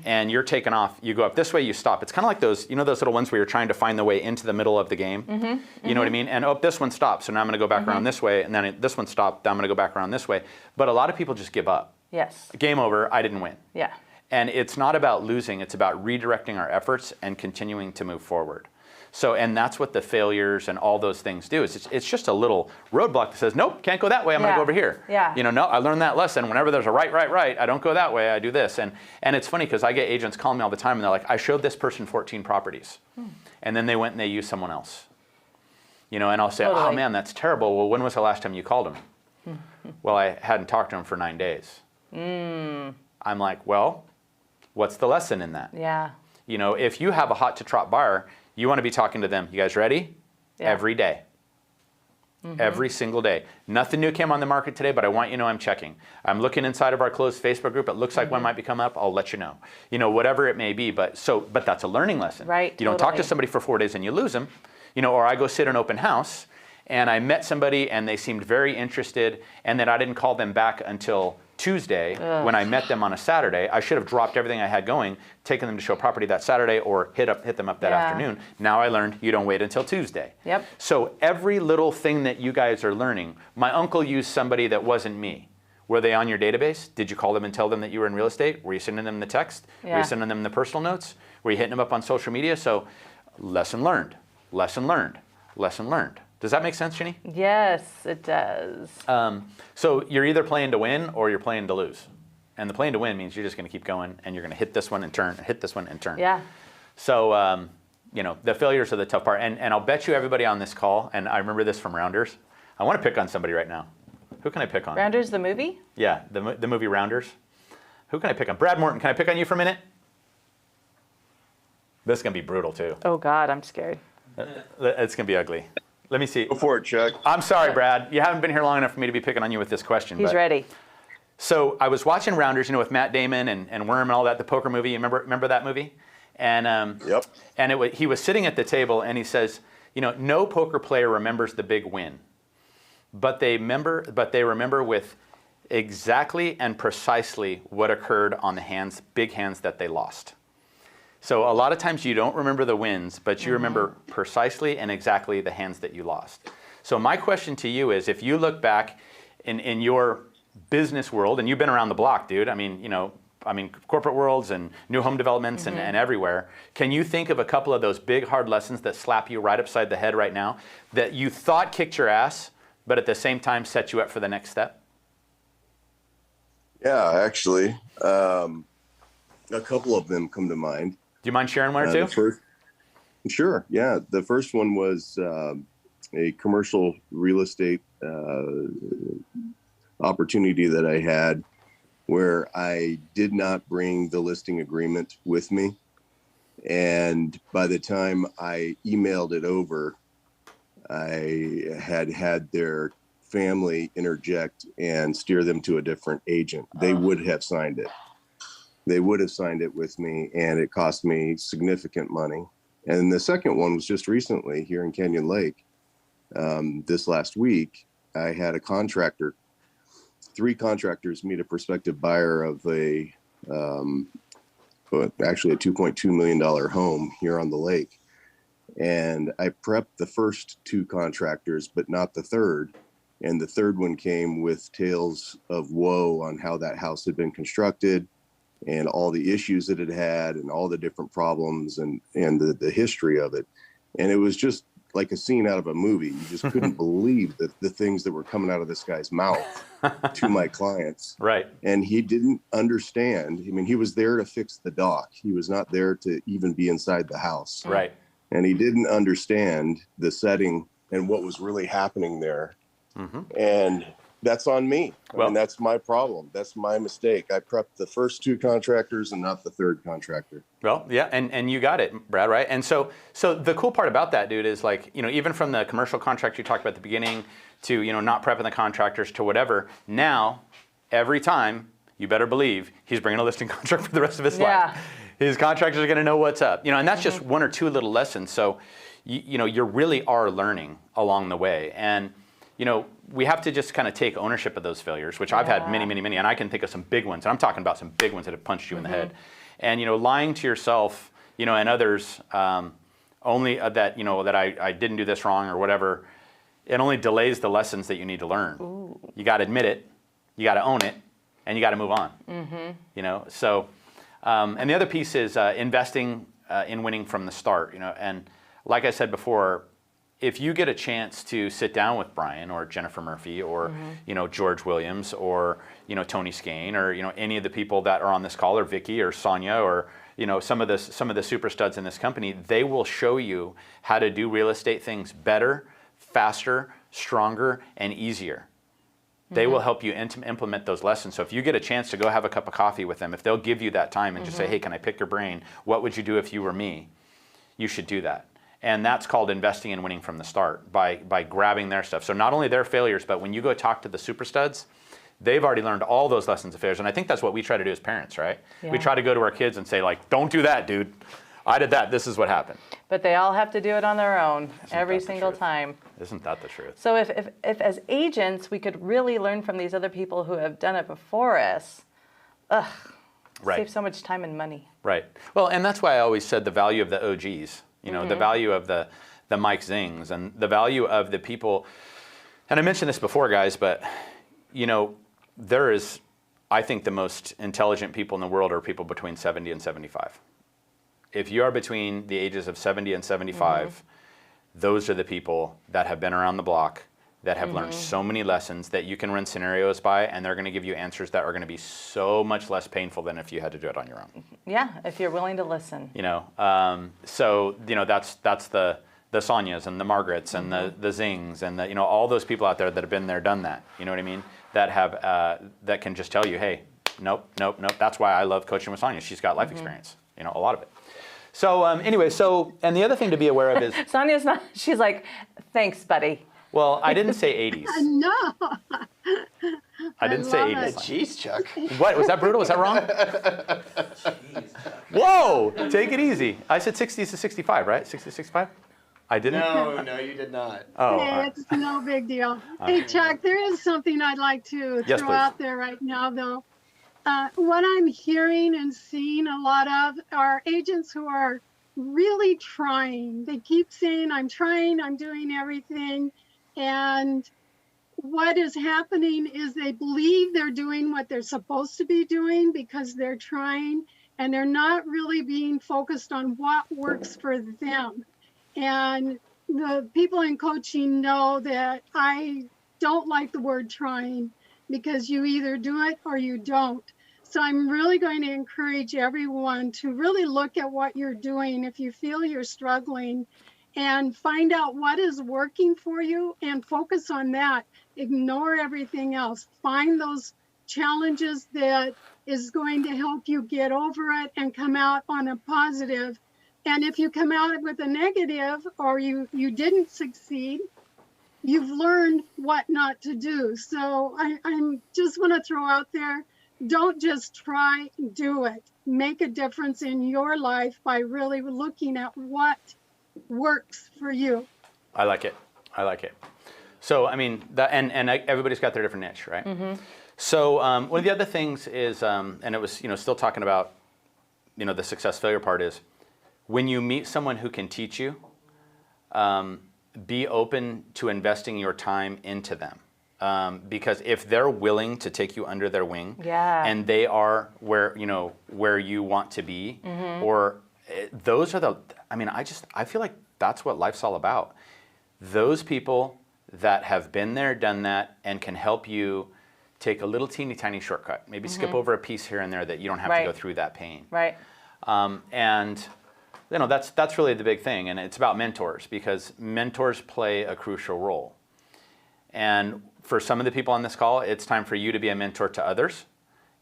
and you're taking off, you go up this way, you stop. It's kind of like those, those little ones where you're trying to find the way into the middle of the game. You know what I mean? And this one stopped, so now I'm going to go back around this way, and then this one stopped, now I'm going to go back around this way. But a lot of people just give up. Yes. Game over, I didn't win. Yeah. And it's not about losing, it's about redirecting our efforts and continuing to move forward. So, and that's what the failures and all those things do. Is it's just a little roadblock that says, nope, can't go that way, I'm going to go over here. Yeah. No, I learned that lesson. Whenever there's a right, I don't go that way, I do this. And it's funny because I get agents calling me all the time and they're like, I showed this person 14 properties. And then they went and they used someone else. And I'll say, oh man, that's terrible. Well, when was the last time you called him? Well, I hadn't talked to him for 9 days. I'm like, well, what's the lesson in that? Yeah. If you have a hot to trot buyer, you want to be talking to them. You guys ready? Yeah. Every day. Every single day. Nothing new came on the market today, but I want you to know I'm checking. I'm looking inside of our closed Facebook group. It looks like one might be coming up. I'll let you know. Whatever it may be. But that's a learning lesson. Right. You don't talk to somebody for 4 days and you lose them. Or I go sit in open house and I met somebody and they seemed very interested, and then I didn't call them back until Tuesday when I met them on a Saturday. I should have dropped everything I had going, taken them to show a property that Saturday, or hit them up that afternoon. Now I learned you don't wait until Tuesday. Yep. So every little thing that you guys are learning, my uncle used somebody that wasn't me. Were they on your database? Did you call them and tell them that you were in real estate? Were you sending them the text? Yeah. Were you sending them the personal notes? Were you hitting them up on social media? So lesson learned, lesson learned, lesson learned. Does that make sense, Jenny? Yes, it does. So you're either playing to win or you're playing to lose. And the playing to win means you're just going to keep going and you're going to hit this one and turn, hit this one and turn. Yeah. So, the failures are the tough part. And I'll bet you everybody on this call, and I remember this from Rounders. I want to pick on somebody right now. Who can I pick on? Rounders, the movie? Yeah, the movie Rounders. Who can I pick on? Brad Morton, can I pick on you for a minute? This is going to be brutal too. Oh God, I'm scared. It's going to be ugly. Let me see. Go for it, Chuck. I'm sorry, Brad. You haven't been here long enough for me to be picking on you with this question. He's ready. So I was watching Rounders, with Matt Damon and Worm and all that, the poker movie. You remember that movie? And yep. And he was sitting at the table and he says, no poker player remembers the big win, but they remember with exactly and precisely what occurred on the big hands that they lost. So a lot of times you don't remember the wins, but you remember precisely and exactly the hands that you lost. So my question to you is, if you look back in your business world, and you've been around the block, dude, I mean, corporate worlds and new home developments and everywhere, can you think of a couple of those big hard lessons that slap you right upside the head right now that you thought kicked your ass, but at the same time set you up for the next step? Yeah, actually, a couple of them come to mind. Do you mind sharing one or two? Sure, yeah. The first one was a commercial real estate opportunity that I had where I did not bring the listing agreement with me. And by the time I emailed it over, I had their family interject and steer them to a different agent. They would have signed it. they would have signed it with me, and it cost me significant money. And the second one was just recently here in Canyon Lake. This last week, I had a contractor, 3 contractors meet a prospective buyer of actually a $2.2 million home here on the lake. And I prepped the first 2 contractors, but not the third. And the third one came with tales of woe on how that house had been constructed and all the issues that it had and all the different problems and the history of it. And it was just like a scene out of a movie. You just couldn't believe the things that were coming out of this guy's mouth to my clients. Right. And he didn't understand. I mean, he was there to fix the dock. He was not there to even be inside the house. Right. And he didn't understand the setting and what was really happening there. Mm-hmm. And that's on me. Well, I mean, that's my problem. That's my mistake. I prepped the first 2 contractors and not the third contractor. Well, yeah, and you got it, Brad, right? And so the cool part about that, dude, is like, even from the commercial contract you talked about at the beginning to, not prepping the contractors to whatever, now, every time, you better believe, he's bringing a listing contract for the rest of his life. His contractors are going to know what's up. And that's just 1 or 2 little lessons. So, you really are learning along the way. And, we have to just kind of take ownership of those failures, which I've had many, many, many, and I can think of some big ones. And I'm talking about some big ones that have punched you in the head. And, lying to yourself, and others, only that, that I didn't do this wrong or whatever, it only delays the lessons that you need to learn. Ooh. You got to admit it, you got to own it, and you got to move on. So, and the other piece is investing in winning from the start, and like I said before, if you get a chance to sit down with Brian or Jennifer Murphy or George Williams or Tony Skane or any of the people that are on this call, or Vicky or Sonia or some of the super studs in this company, they will show you how to do real estate things better, faster, stronger, and easier. They will help you implement those lessons. So if you get a chance to go have a cup of coffee with them, if they'll give you that time and just say, hey, can I pick your brain? What would you do if you were me? You should do that. And that's called investing and winning from the start by grabbing their stuff. So not only their failures, but when you go talk to the super studs, they've already learned all those lessons of failures. And I think that's what we try to do as parents, right? Yeah. We try to go to our kids and say, like, don't do that, dude. I did that. This is what happened. But they all have to do it on their own every single time. Isn't that the truth? So if as agents, we could really learn from these other people who have done it before us, save so much time and money. Right. Well, and that's why I always said the value of the OGs. The value of the Mike Zings and the value of the people. And I mentioned this before, guys, but, there is, I think, the most intelligent people in the world are people between 70 and 75. If you are between the ages of 70 and 75, those are the people that have been around the block, that have learned so many lessons that you can run scenarios by, and they're going to give you answers that are going to be so much less painful than if you had to do it on your own. Yeah, if you're willing to listen. So that's the Sonias and the Margarets and the Zings and the all those people out there that have been there, done that. You know what I mean? That have that can just tell you, hey, nope. That's why I love coaching with Sonia. She's got life experience. A lot of it. So anyway, and the other thing to be aware of is Sonia's not. She's like, thanks, buddy. Well, I didn't say 80s. No. I didn't say 80s. Jeez, Chuck. What? Was that brutal? Was that wrong? Whoa! Take it easy. I said 60s to 65, right? 60 to 65? I didn't? No, you did not. Oh. It's no big deal. Hey, Chuck, there is something I'd like to throw out there right now, though. What I'm hearing and seeing a lot of are agents who are really trying. They keep saying, I'm trying, I'm doing everything. And what is happening is they believe they're doing what they're supposed to be doing because they're trying, and they're not really being focused on what works for them. And the people in coaching know that I don't like the word trying, because you either do it or you don't. So I'm really going to encourage everyone to really look at what you're doing if you feel you're struggling, and find out what is working for you and focus on that. Ignore everything else. Find those challenges that is going to help you get over it and come out on a positive. And if you come out with a negative or you didn't succeed, you've learned what not to do. So I'm just want to throw out there don't just try, do it. Make a difference in your life by really looking at what works for you. I like it. I like it. So, I mean, that, and everybody's got their different niche, right? So one of the other things is, and it was, still talking about, the success failure part is, when you meet someone who can teach you, be open to investing your time into them. Because if they're willing to take you under their wing, and they are where you want to be, or those are I feel like that's what life's all about. Those people that have been there, done that, and can help you take a little teeny tiny shortcut, maybe skip over a piece here and there that you don't have to go through that pain. Right. And that's really the big thing, and it's about mentors, because mentors play a crucial role. And for some of the people on this call, it's time for you to be a mentor to others.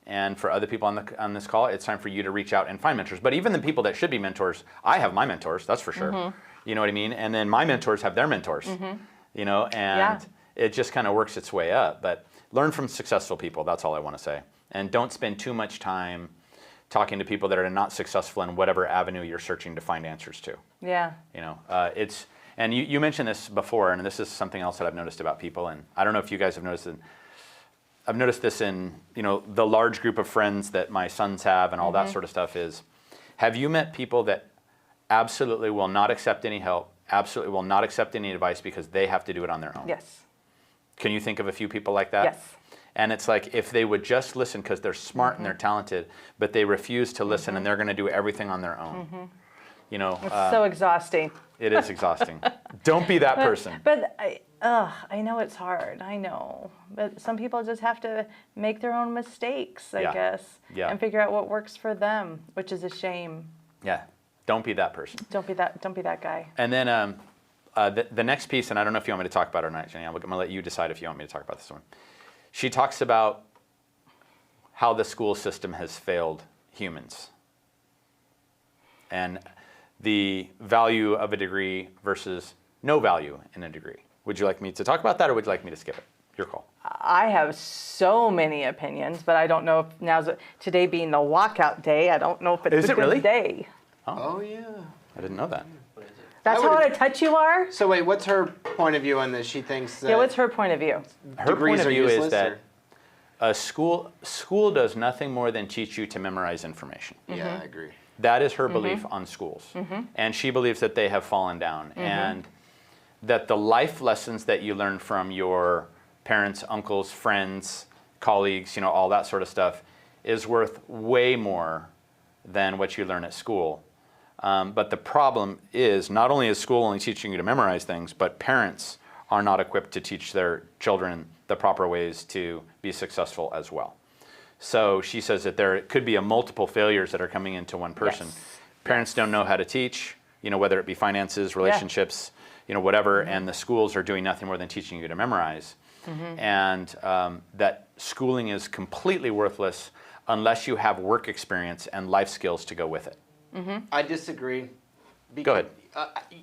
And for other people on this call, it's time for you to reach out and find mentors. But even the people that should be mentors, I have my mentors, that's for sure. You know what I mean? And then my mentors have their mentors, and it just kind of works its way up. But learn from successful people, that's all I want to say. And don't spend too much time talking to people that are not successful in whatever avenue you're searching to find answers to. Yeah. And you mentioned this before, and this is something else that I've noticed about people, and I don't know if you guys have noticed it. I've noticed this in, the large group of friends that my sons have and all that sort of stuff is, have you met people that absolutely will not accept any help, absolutely will not accept any advice because they have to do it on their own? Yes. Can you think of a few people like that? Yes. And it's like, if they would just listen, because they're smart and they're talented, but they refuse to listen and they're going to do everything on their own. It's so exhausting. It is exhausting. Don't be that person. But I know it's hard. I know. But some people just have to make their own mistakes, I guess, and figure out what works for them, which is a shame. Yeah. Don't be that person. Don't be that guy. And then the next piece, and I don't know if you want me to talk about it or not, Jenny. I'm going to let you decide if you want me to talk about this one. She talks about how the school system has failed humans and the value of a degree versus no value in a degree. Would you like me to talk about that, or would you like me to skip it? Your call. I have so many opinions, but I don't know if today being the walkout day, I don't know if it's a good day. Oh, yeah. I didn't know that. That's how out of touch you are? So wait, what's her point of view on this? She thinks that... Yeah, what's her point of view? Her point of view is that a school does nothing more than teach you to memorize information. Yeah, I agree. That is her belief on schools. And she believes that they have fallen down. And that the life lessons that you learn from your parents, uncles, friends, colleagues, all that sort of stuff is worth way more than what you learn at school. But the problem is, not only is school only teaching you to memorize things, but parents are not equipped to teach their children the proper ways to be successful as well. So she says that there could be multiple failures that are coming into one person. Yes. Parents don't know how to teach, whether it be finances, relationships, whatever, and the schools are doing nothing more than teaching you to memorize. And that schooling is completely worthless unless you have work experience and life skills to go with it. I disagree. Go ahead.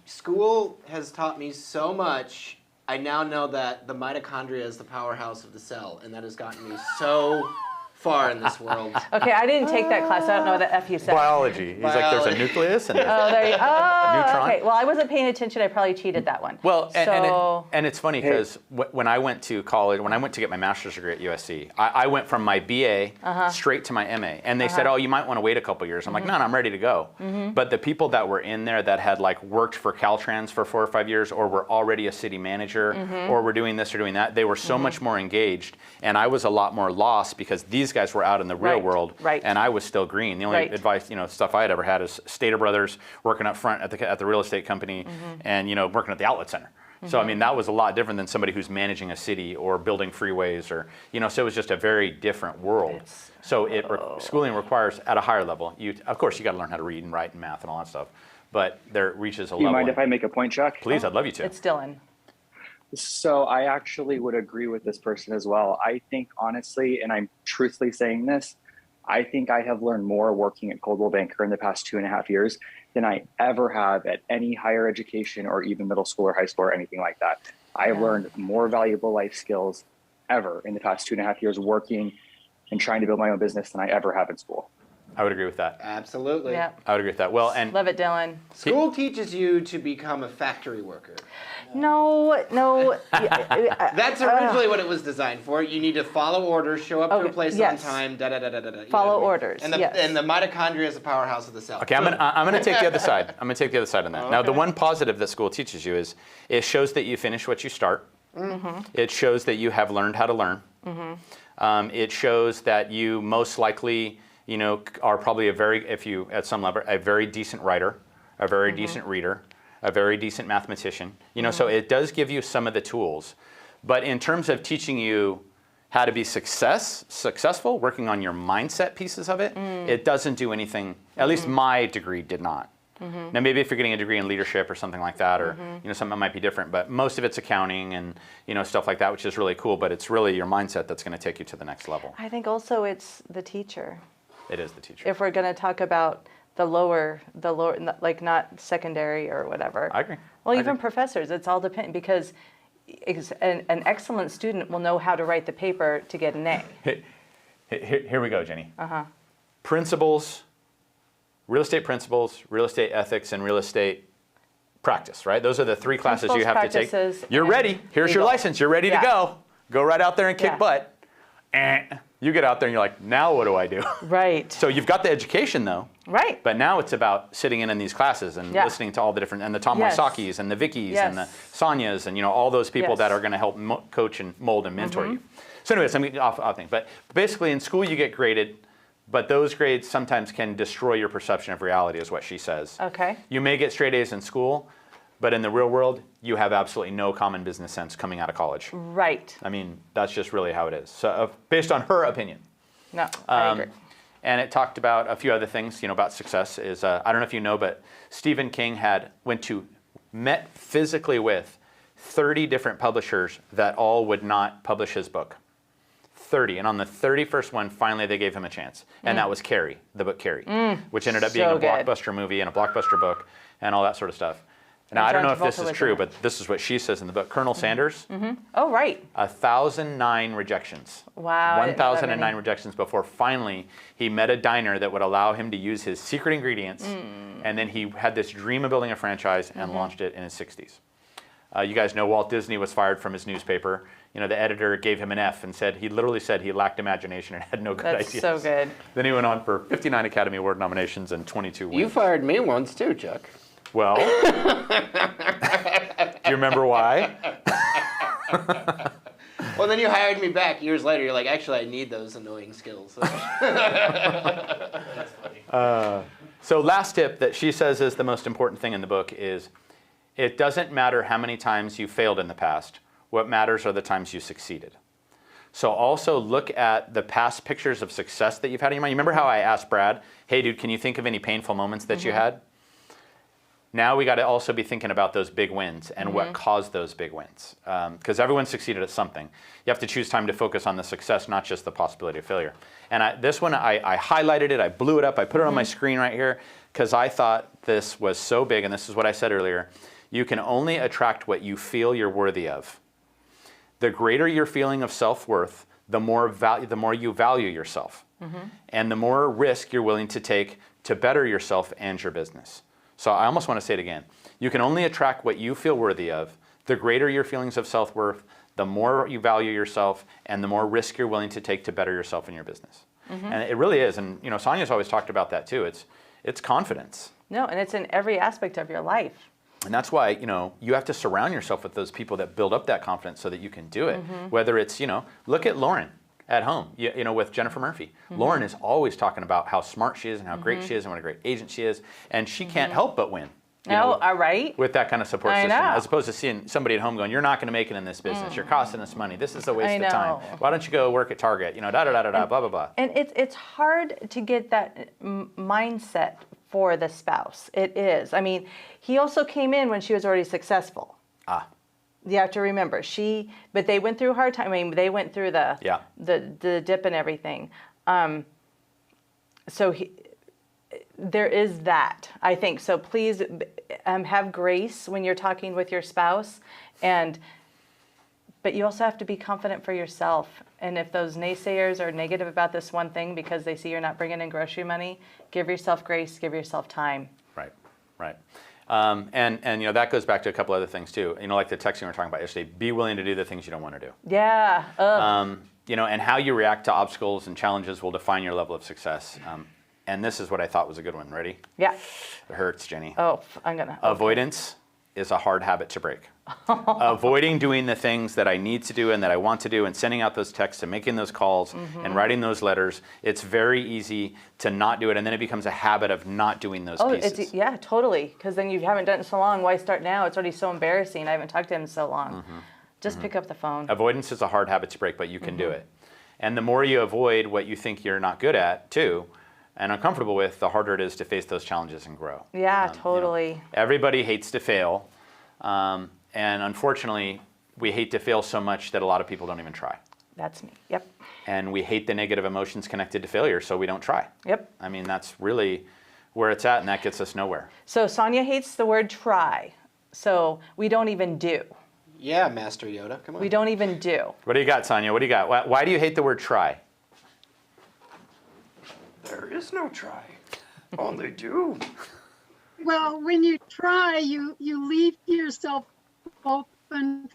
School has taught me so much. I now know that the mitochondria is the powerhouse of the cell, and that has gotten me so far in this world. Okay, I didn't take that class. I don't know what the F you said. Biology. He's like, there's a nucleus and there you neutron. Okay. Well, I wasn't paying attention. I probably cheated that one. Well, and it's funny because when I went to college, when I went to get my master's degree at USC, I went from my BA straight to my MA. And they said, oh, you might want to wait a couple years. I'm like, no, I'm ready to go. But the people that were in there that had worked for Caltrans for 4 or 5 years, or were already a city manager, or were doing this or doing that, they were so much more engaged. And I was a lot more lost because these guys were out in the real world, and I was still green. The only advice, stuff I had ever had is Stater Brothers, working up front at the real estate company, and working at the outlet center. So I mean, that was a lot different than somebody who's managing a city or building freeways, or so it was just a very different world. So schooling requires at a higher level. Of course, you got to learn how to read and write and math and all that stuff, but there reaches a level. Do you mind if I make a point, Chuck? Please, I'd love you to. It's Dylan. So I actually would agree with this person as well. I think honestly, and I'm truthfully saying this, I think I have learned more working at Coldwell Banker in the past 2.5 years than I ever have at any higher education or even middle school or high school or anything like that. I've learned more valuable life skills ever in the past 2.5 years working and trying to build my own business than I ever have in school. I would agree with that. Absolutely. Yeah. I would agree with that. Well, and Love it, Dylan. School teaches you to become a factory worker. No. That's originally what it was designed for. You need to follow orders, show up to a Okay, place yes. on time, da-da-da-da-da. You Follow know what I mean? orders, And the, yes. and the mitochondria is the powerhouse of the cell. okay, I'm gonna take the other side. I'm gonna take the other side on that. Now, the one positive that school teaches you is it shows that you finish what you start. It shows that you have learned how to learn. It shows that you most likely, are probably at some level, a very decent writer, a very decent reader, a very decent mathematician. So it does give you some of the tools. But in terms of teaching you how to be successful, working on your mindset pieces of it, it doesn't do anything, at least my degree did not. Now, maybe if you're getting a degree in leadership or something like that, or something that might be different, but most of it's accounting and stuff like that, which is really cool. But it's really your mindset that's going to take you to the next level. I think also it's the teacher. It is the teacher. If we're going to talk about the lower, like not secondary or whatever. I agree. Well, I even agree. professors, it's all dependent because an excellent student will know how to write the paper to get an A. Here we go, Jenny. Principles, real estate principles, real estate ethics, and real estate practice, right? Those are the three classes you Principles, have to take. practices, You're and ready. Here's your legal. license. You're ready to Yeah. go. Go right out there and kick Yeah. butt. You get out there and you're like, now what do I do? Right. So you've got the education though, Right. but now it's about sitting in these classes and Yeah. listening to all the different, and the Tom Yes. Wysocki's and the Vicki's and the Yes. Sonias and all those people Yes. that are going to help coach and mold and mentor you. So anyways, I'm getting off things, but basically in school you get graded, but those grades sometimes can destroy your perception of reality, is what she says. Okay. You may get straight A's in school, but in the real world, you have absolutely no common business sense coming out of college. Right. I mean, that's just really how it is. So based on her opinion. No, I agree. And it talked about a few other things, about success. Is I don't know if you know, but Stephen King met physically with 30 different publishers that all would not publish his book. 30, and on the 31st one, finally they gave him a chance, and that was Carrie, the book Carrie, which ended up being So a good. blockbuster movie and a blockbuster book, and all that sort of stuff. Now, I don't John know if this Travolta is was true, in it. but this is what she says in the book. Colonel Sanders, Oh, right. 1,009 rejections. Wow, I didn't know that 1,009 many. rejections before finally he met a diner that would allow him to use his secret ingredients, and then he had this dream of building a franchise and launched it in his 60s. You guys know Walt Disney was fired from his newspaper. The editor gave him an F and he literally said he lacked imagination and had no good That's ideas. so good. Then he went on for 59 Academy Award nominations and 22 wins. You fired me once too, Chuck. Well, do you remember why? Well, then you hired me back years later. You're like, actually, I need those annoying skills. So last tip that she says is the most important thing in the book is it doesn't matter how many times you failed in the past. What matters are the times you succeeded. So also look at the past pictures of success that you've had in your mind. You remember how I asked Brad, hey dude, can you think of any painful moments that you had? Now we got to also be thinking about those big wins and what caused those big wins. Because everyone succeeded at something. You have to choose time to focus on the success, not just the possibility of failure. And this one, I highlighted it, I blew it up, I put it on my screen right here, because I thought this was so big, and this is what I said earlier. You can only attract what you feel you're worthy of. The greater your feeling of self-worth, the more you value yourself. And the more risk you're willing to take to better yourself and your business. So I almost want to say it again. You can only attract what you feel worthy of. The greater your feelings of self-worth, the more you value yourself, and the more risk you're willing to take to better yourself and your business. And it really is. And Sonia's always talked about that too. It's confidence. No, and it's in every aspect of your life. And that's why, you have to surround yourself with those people that build up that confidence so that you can do it. Whether it's, look at Lauren at home, with Jennifer Murphy. Lauren is always talking about how smart she is and how great she is and what a great agent she is. And she can't help but win. All right. With that kind of support I system, know. as opposed to seeing somebody at home going, "You're not going to make it in this business. You're costing us money. This is a waste I of time. know. Why don't you go work at Target? Da da da da da. Blah blah blah." And it's hard to get that mindset for the spouse. It is. I mean, he also came in when she was already successful. You have to remember, but they went through a hard time. I mean, they went through the dip and everything. So there is that, I think. So please have grace when you're talking with your spouse, but you also have to be confident for yourself And if those naysayers are negative about this one thing because they see you're not bringing in grocery money, give yourself grace, give yourself time. Right, right. And you know, that goes back to a couple other things too. You know, like the texting we were talking about yesterday, be willing to do the things you don't want to do. Yeah. You know, and how you react to obstacles and challenges will define your level of success. And this is what I thought was a good one. Ready? Yeah. It hurts, Jenny. Oh, I'm going to. Avoidance is a hard habit to break. Avoiding doing the things that I need to do and that I want to do and sending out those texts and making those calls and writing those letters, it's very easy to not do it. And then it becomes a habit of not doing those pieces. Yeah, totally. Because then you haven't done it so long. Why start now? It's already so embarrassing. I haven't talked to him in so long. Just pick up the phone. Avoidance is a hard habit to break, but you can do it. And the more you avoid what you think you're not good at, too, and uncomfortable with, the harder it is to face those challenges and grow. Yeah, totally. You know, everybody hates to fail. And unfortunately, we hate to fail so much that a lot of people don't even try. That's me. Yep. And we hate the negative emotions connected to failure, so we don't try. Yep. I mean, that's really where it's at, and that gets us nowhere. So Sonia hates the word try. So we don't even do. Yeah, Master Yoda, come on. We don't even do. What do you got, Sonia? What do you got? Why do you hate the word try? There is no try. Only do. Well, when you try, you leave yourself open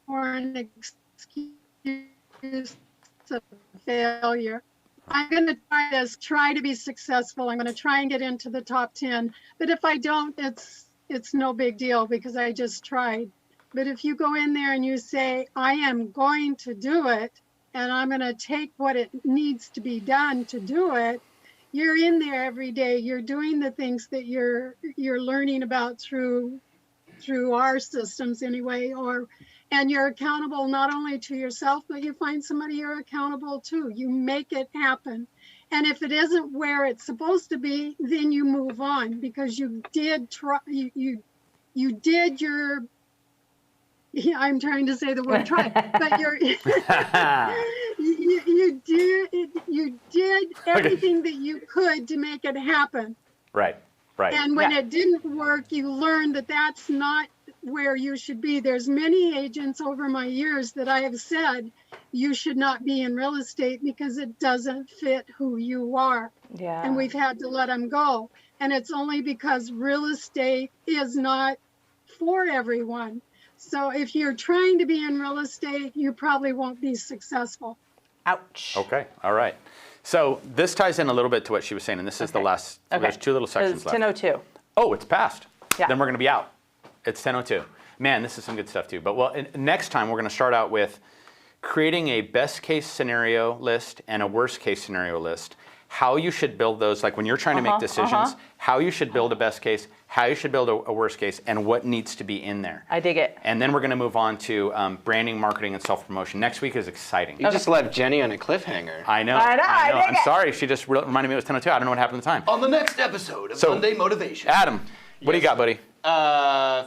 for an excuse of failure. I'm going to try to be successful. I'm going to try and get into the top 10. But if I don't, it's no big deal because I just tried. But if you go in there and you say, I am going to do it, and I'm going to take what it needs to be done to do it, you're in there every day. You're doing the things that you're learning about through our systems anyway, and you're accountable not only to yourself, but you find somebody you're accountable to. You make it happen. And if it isn't where it's supposed to be, then you move on because you did try. You did your. I'm trying to say the word try, but you did everything that you could to make it happen. Right. And when it didn't work, you learned that that's not where you should be. There's many agents over my years that I have said you should not be in real estate because it doesn't fit who you are. Yeah. And we've had to let them go. And it's only because real estate is not for everyone. So if you're trying to be in real estate, you probably won't be successful. Ouch. Okay. All right. So this ties in a little bit to what she was saying, and this is the last. Okay. There's two little sections It's left. 10:02. Oh, it's past. Yeah. Then we're going to be out. It's 10:02. Man, this is some good stuff too. But next time we're going to start out with creating a best case scenario list and a worst case scenario list. How you should build those, like when you're trying to make decisions, how you should build a best case, how you should build a worst case, and what needs to be in there. I dig it. And then we're going to move on to branding, marketing, and self-promotion. Next week is exciting. You just left Jenny on a cliffhanger. I know. I dig I'm it. sorry. She just reminded me it was 10:02. I don't know what happened at the time. On the next episode of Monday Motivation. Adam, what do you got, buddy?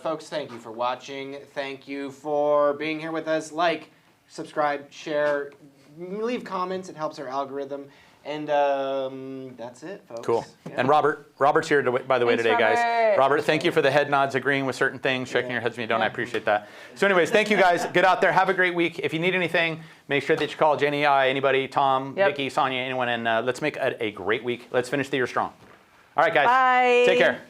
Folks, thank you for watching. Thank you for being here with us. Like, subscribe, share, leave comments. It helps our algorithm. And that's it, folks. Cool. Yeah. And Robert's here, by the way, Thanks, today, guys. Robert. Robert, thank you for the head nods, agreeing with certain things, shaking your heads when you don't. I appreciate that. So anyways, thank you, guys. Get out there. Have a great week. If you need anything, make sure that you call Jenny, anybody, Tom, Vicky, Sonia, anyone, and let's make a great week. Let's finish the year strong. All right, guys. Bye. Take care.